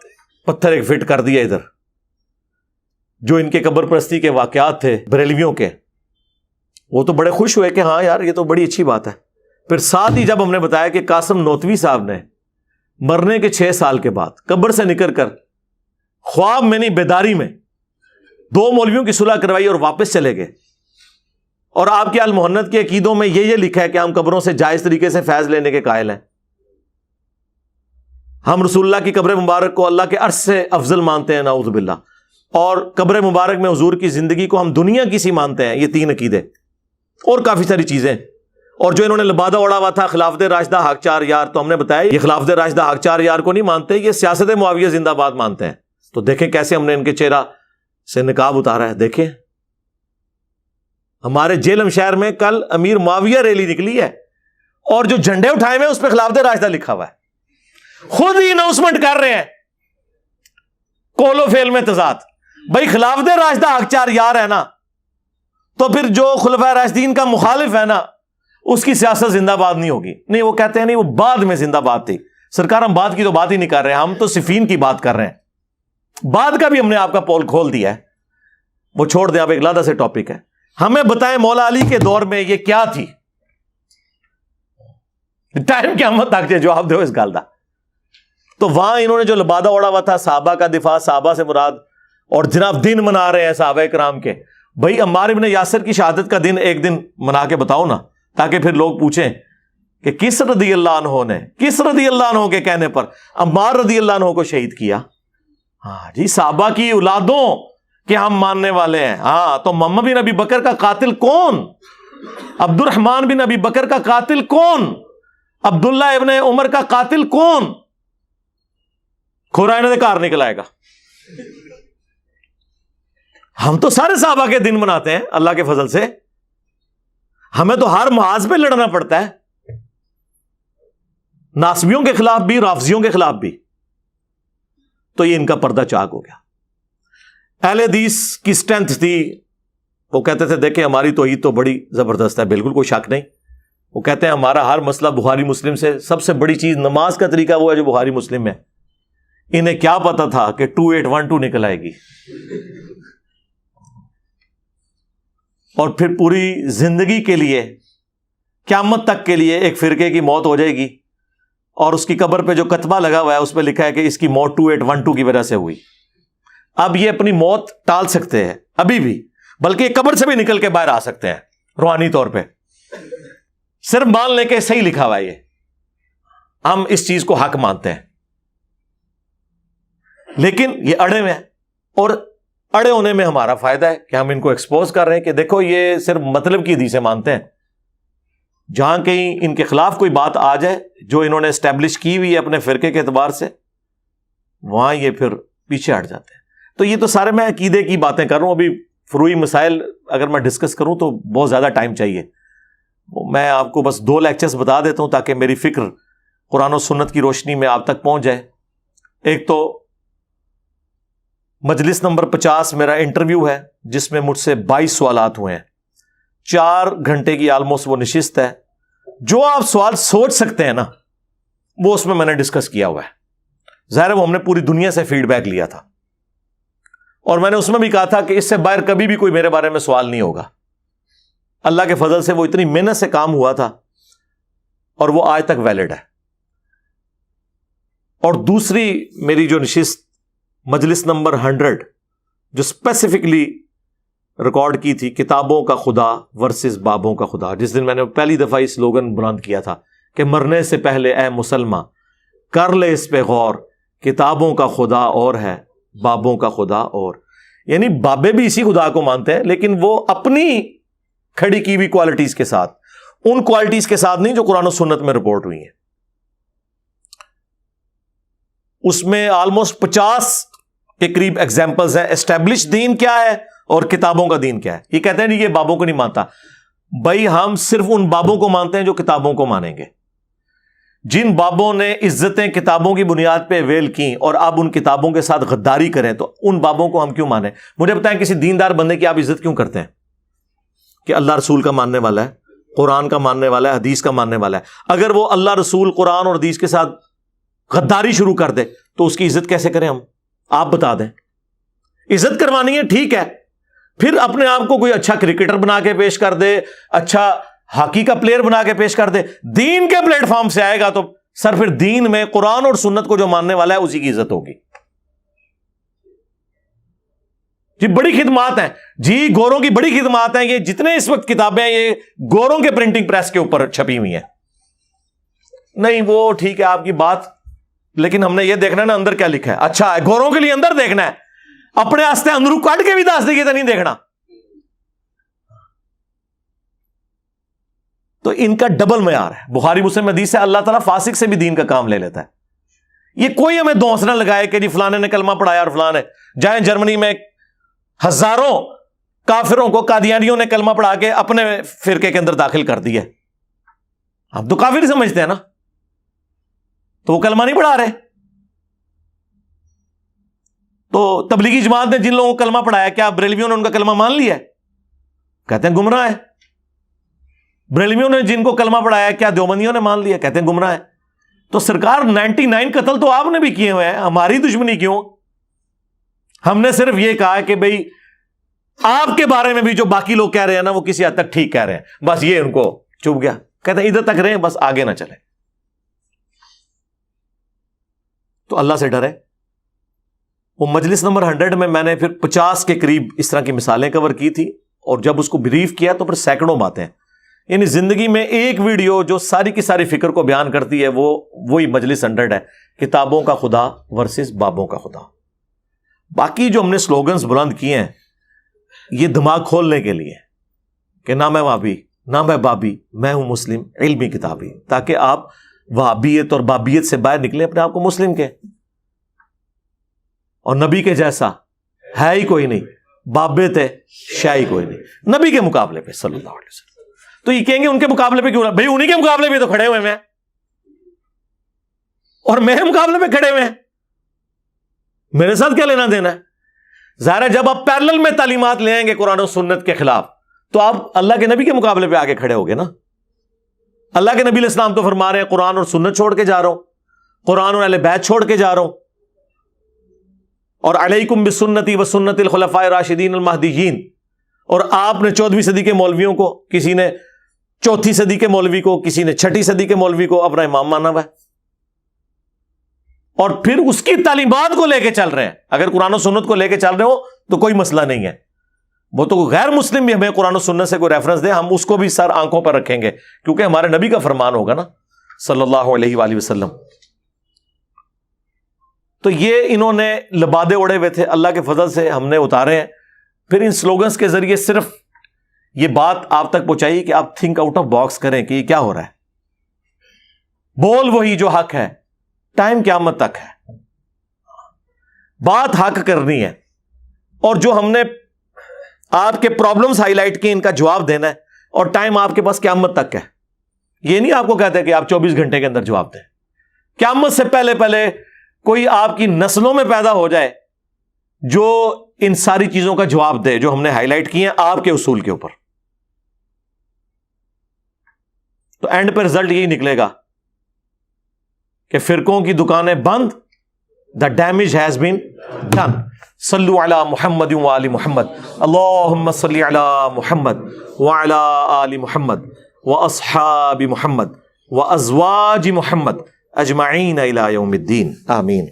پتھر ایک فٹ کر دیا ادھر. جو ان کے قبر پرستی کے واقعات تھے بریلویوں کے, وہ تو بڑے خوش ہوئے کہ ہاں یار یہ تو بڑی اچھی بات ہے. پھر ساتھ ہی جب ہم نے بتایا کہ قاسم نوتوی صاحب نے مرنے کے 6 سال کے بعد قبر سے نکل کر خواب میں نہیں بیداری میں 2 مولویوں کی صلح کروائی اور واپس چلے گئے, اور آپ کے المحنت کے عقیدوں میں یہ لکھا ہے کہ ہم قبروں سے جائز طریقے سے فیض لینے کے قائل ہیں, ہم رسول اللہ کی قبر مبارک کو اللہ کے عرش سے افضل مانتے ہیں, نعوذ باللہ, اور قبر مبارک میں حضور کی زندگی کو ہم دنیا کی سی مانتے ہیں. یہ 3 عقیدے اور کافی ساری چیزیں. اور جو انہوں نے لبادہ اڑا ہوا تھا خلافت راشدہ حق 4 یار, تو ہم نے بتایا یہ خلافت راشدہ حق 4 یار کو نہیں مانتے, یہ سیاست معاویہ زندہ باد مانتے ہیں. تو دیکھیں کیسے ہم نے ان کے چہرہ سے نقاب اتارا ہے. دیکھیں ہمارے جیلم شہر میں کل امیر معاویہ ریلی نکلی ہے, اور جو جھنڈے اٹھائے ہوئے اس پہ خلافت راشدہ لکھا ہوا ہے. خود ہی اناؤنسمنٹ کر رہے ہیں, کولو فیل میں تضاد. بھائی خلافت راشدہ حق 4 یار ہے نا, تو پھر جو خلفائے راشدین کا مخالف ہے نا اس کی سیاست زندہ باد نہیں ہوگی. نہیں, وہ کہتے ہیں نہیں وہ بعد میں زندہ باد تھی. سرکار ہم بعد کی تو بات ہی نہیں کر رہے ہیں, ہم تو صفین کی بات کر رہے ہیں. بعد کا بھی ہم نے آپ کا پول کھول دیا ہے, وہ چھوڑ دیں, آپ ایک علیحدہ سے ٹاپک ہے. ہمیں بتائیں مولا علی کے دور میں یہ کیا تھی, ٹائم قیامت تک جواب دو اس گل کا. تو وہاں انہوں نے جو لبادہ اوڑا ہوا تھا صحابہ کا دفاع, صحابہ سے مراد, اور جناب دن منا رہے ہیں صحابہ کرام کے, بھائی عمار ابن یاسر کی شہادت کا دن ایک دن منا کے بتاؤ نا، تاکہ پھر لوگ پوچھیں کہ کس رضی اللہ عنہ نے، کس رضی اللہ عنہ کے کہنے پر عمار رضی اللہ عنہ کو شہید کیا؟ ہاں جی، صحابہ کی اولادوں کہ ہم ماننے والے ہیں. ہاں تو محمد بن ابی بکر کا قاتل کون؟ عبد الرحمن بن ابی بکر کا قاتل کون؟ عبداللہ ابن عمر کا قاتل کون؟ کھورائن دے کار نکل آئے گا. ہم تو سارے صحابہ کے دن مناتے ہیں اللہ کے فضل سے. ہمیں تو ہر محاذ پہ لڑنا پڑتا ہے، ناسبیوں کے خلاف بھی، رافضیوں کے خلاف بھی. تو یہ ان کا پردہ چاک ہو گیا. اہل حدیث کی اسٹرینتھ تھی، وہ کہتے تھے دیکھیں ہماری توحید تو بڑی زبردست ہے، بالکل کوئی شک نہیں. وہ کہتے ہیں ہمارا ہر مسئلہ بخاری مسلم سے، سب سے بڑی چیز نماز کا طریقہ وہ ہے جو بخاری مسلم ہے. انہیں کیا پتا تھا کہ 2812 نکل آئے گی، اور پھر پوری زندگی کے لیے، قیامت تک کے لیے ایک فرقے کی موت ہو جائے گی، اور اس کی قبر پہ جو کتبہ لگا ہوا ہے اس پہ لکھا ہے کہ اس کی موت 2812 کی وجہ سے ہوئی. اب یہ اپنی موت ٹال سکتے ہیں ابھی بھی، بلکہ یہ قبر سے بھی نکل کے باہر آ سکتے ہیں روحانی طور پہ، صرف مان لے کے صحیح لکھا ہوا ہے. یہ ہم اس چیز کو حق مانتے ہیں، لیکن یہ اڑے میں ہے، اور اڑے ہونے میں ہمارا فائدہ ہے کہ ہم ان کو ایکسپوز کر رہے ہیں کہ دیکھو یہ صرف مطلب کی حدیثیں مانتے ہیں. جہاں کہیں ان کے خلاف کوئی بات آ جائے جو انہوں نے اسٹیبلش کی ہوئی ہے اپنے فرقے کے اعتبار سے، وہاں یہ پھر پیچھے ہٹ جاتے ہیں. تو یہ تو سارے میں عقیدے کی باتیں کر رہا ہوں. ابھی فروعی مسائل اگر میں ڈسکس کروں تو بہت زیادہ ٹائم چاہیے. میں آپ کو بس 2 لیکچرز بتا دیتا ہوں تاکہ میری فکر قرآن و سنت کی روشنی میں آپ تک پہنچ جائے. ایک تو مجلس نمبر 50 میرا انٹرویو ہے جس میں مجھ سے 22 سوالات ہوئے ہیں. 4 گھنٹے کی آلموسٹ وہ نشست ہے. جو آپ سوال سوچ سکتے ہیں نا وہ اس میں نے ڈسکس کیا ہوا ہے. ظاہر ہے وہ ہم نے پوری دنیا سے فیڈ بیک لیا تھا، اور میں نے اس میں بھی کہا تھا کہ اس سے باہر کبھی بھی کوئی میرے بارے میں سوال نہیں ہوگا. اللہ کے فضل سے وہ اتنی محنت سے کام ہوا تھا اور وہ آج تک ویلڈ ہے. اور دوسری میری جو نشست مجلس نمبر 100 جو اسپیسیفکلی ریکارڈ کی تھی، کتابوں کا خدا ورسز بابوں کا خدا، جس دن میں نے پہلی دفعہ یہ سلوگن بلند کیا تھا کہ مرنے سے پہلے اے مسلمان کر لے اس پہ غور، کتابوں کا خدا اور ہے بابوں کا خدا اور. یعنی بابے بھی اسی خدا کو مانتے ہیں، لیکن وہ اپنی کھڑی کی ہوئی کوالٹیز کے ساتھ، ان کوالٹیز کے ساتھ نہیں جو قرآن و سنت میں رپورٹ ہوئی ہیں. اس میں آلموسٹ 50 کے قریب ایگزامپلز ہیں. اسٹیبلش دین کیا ہے اور کتابوں کا دین کیا ہے. یہ کہتے ہیں نہیں یہ بابوں کو نہیں مانتا. بھائی ہم صرف ان بابوں کو مانتے ہیں جو کتابوں کو مانیں گے. جن بابوں نے عزتیں کتابوں کی بنیاد پہ ویل کی اور اب ان کتابوں کے ساتھ غداری کریں تو ان بابوں کو ہم کیوں مانیں؟ مجھے بتائیں کسی دیندار بندے کی آپ عزت کیوں کرتے ہیں کہ اللہ رسول کا ماننے والا ہے، قرآن کا ماننے والا ہے، حدیث کا ماننے والا ہے. اگر وہ اللہ رسول قرآن اور حدیث کے ساتھ غداری شروع کر دے تو اس کی عزت کیسے کریں ہم؟ آپ بتا دیں. عزت کروانی ہے ٹھیک ہے، پھر اپنے آپ کو کوئی اچھا کرکٹر بنا کے پیش کر دے، اچھا ہاکی کا پلیئر بنا کے پیش کر دے. دین کے پلیٹ فارم سے آئے گا تو سر پھر دین میں قرآن اور سنت کو جو ماننے والا ہے اسی کی عزت ہوگی. جی بڑی خدمات ہیں، جی گوروں کی بڑی خدمات ہیں. یہ جتنے اس وقت کتابیں ہیں یہ گوروں کے پرنٹنگ پریس کے اوپر چھپی ہوئی ہیں. نہیں وہ ٹھیک ہے آپ کی بات، لیکن ہم نے یہ دیکھنا ہے نا اندر کیا لکھا ہے. اچھا ہے گوروں کے لیے اندر دیکھنا ہے، اپنے واسطے اندرو کٹ کے بھی دس دیجیے تو نہیں دیکھنا. تو ان کا ڈبل معیار ہے. بخاری مسلم حدیث سے اللہ تعالیٰ فاسق سے بھی دین کا کام لے لیتا ہے. یہ کوئی ہمیں دوست نہ لگائے کہ جی فلانے نے کلمہ پڑھایا اور فلانے. جائیں جرمنی میں ہزاروں کافروں کو قادیانیوں نے کلمہ پڑھا کے اپنے فرقے کے اندر داخل کر دیا. ہم تو کافر سمجھتے ہیں نا، تو وہ کلمہ نہیں پڑھا رہے. تو تبلیغی جماعت نے جن لوگوں کو کلمہ پڑھایا کیا بریلویوں نے ان کا کلمہ مان لیا ہے؟ کہتے ہیں گمراہ ہے. بریلویوں نے جن کو کلمہ پڑھایا کیا دیوبندیوں نے مان لیا؟ کہتے ہیں گمراہ ہے. تو سرکار 99 قتل تو آپ نے بھی کیے ہوئے ہیں، ہماری دشمنی کیوں؟ ہم نے صرف یہ کہا کہ بھئی آپ کے بارے میں بھی جو باقی لوگ کہہ رہے ہیں نا وہ کسی حد تک ٹھیک کہہ رہے ہیں، بس یہ ان کو چپ گیا. کہتے ہیں ادھر تک رہیں بس آگے نہ چلیں. تو اللہ سے ڈرے. وہ مجلس نمبر 100 میں نے پھر 50 کے قریب اس طرح کی مثالیں کور کی تھی. اور جب اس کو بریف کیا تو پھر سینکڑوں باتیں. یعنی زندگی میں ایک ویڈیو جو ساری کی ساری فکر کو بیان کرتی ہے وہ وہی مجلس 100 ہے, کتابوں کا خدا ورسز بابوں کا خدا. باقی جو ہم نے سلوگنز بلند کیے ہیں یہ دماغ کھولنے کے لیے کہ نہ میں وہابی نہ میں بابی, میں ہوں مسلم علمی کتابی, تاکہ آپ وہابیت اور بابیت سے باہر نکلیں, اپنے آپ کو مسلم کے. اور نبی کے جیسا ہے ہی کوئی نہیں, بابت ہے شاہی کوئی نہیں نبی کے مقابلے پہ صلی اللہ علیہ وسلم. تو یہ کہیں گے ان کے مقابلے پہ کیوں رہا, بھائی انہی کے مقابلے پہ تو کھڑے ہوئے ہیں اور میرے مقابلے پہ کھڑے ہوئے ہیں, میرے ساتھ کیا لینا دینا ہے. ظاہر ہے جب آپ پیرلل میں تعلیمات لے آئیں گے قرآن و سنت کے خلاف تو آپ اللہ کے نبی کے مقابلے پہ آگے کھڑے ہوگے نا. اللہ کے نبی علیہ السلام تو فرما رہے ہیں قرآن اور سنت چھوڑ کے جا رہا ہوں, قرآن اور اہل بیت چھوڑ کے جا رہا ہوں, اور علیکم بسنتی و سنت الخلفاء الراشدین المہدیین. اور آپ نے 14ویں صدی کے مولویوں کو, کسی نے 4تھی صدی کے مولوی کو, کسی نے 6ٹھی صدی کے مولوی کو اپنا امام مانا ہوا ہے, اور پھر اس کی تعلیمات کو لے کے چل رہے ہیں. اگر قرآن و سنت کو لے کے چل رہے ہو تو کوئی مسئلہ نہیں ہے, وہ تو غیر مسلم بھی ہمیں قرآن و سنت سے کوئی ریفرنس دے, ہم اس کو بھی سر آنکھوں پر رکھیں گے, کیونکہ ہمارے نبی کا فرمان ہوگا نا صلی اللہ علیہ وآلہ وسلم. تو یہ انہوں نے لبادے اڑے ہوئے تھے, اللہ کے فضل سے ہم نے اتارے ہیں. پھر ان سلوگنز کے ذریعے صرف یہ بات آپ تک پہنچائی کہ آپ تھنک آؤٹ آف باکس کریں کہ یہ کیا ہو رہا ہے. بول وہی جو حق ہے, ٹائم قیامت تک ہے, بات حق کرنی ہے, اور جو ہم نے آپ کے پرابلمز ہائی لائٹ کی ان کا جواب دینا ہے, اور ٹائم آپ کے پاس قیامت تک ہے. یہ نہیں آپ کو کہتے کہ آپ 24 گھنٹے کے اندر جواب دیں. قیامت سے پہلے پہلے کوئی آپ کی نسلوں میں پیدا ہو جائے جو ان ساری چیزوں کا جواب دے جو ہم نے ہائی لائٹ کی ہیں آپ کے اصول کے اوپر. تو اینڈ پہ رزلٹ یہی نکلے گا کہ فرقوں کی دکانیں بند, the damage has been done. صلو علی محمد وآل محمد, اللہم صلی علی محمد وعلی آل محمد واصحاب محمد وازواج محمد اجمعین الی یوم الدین, آمین.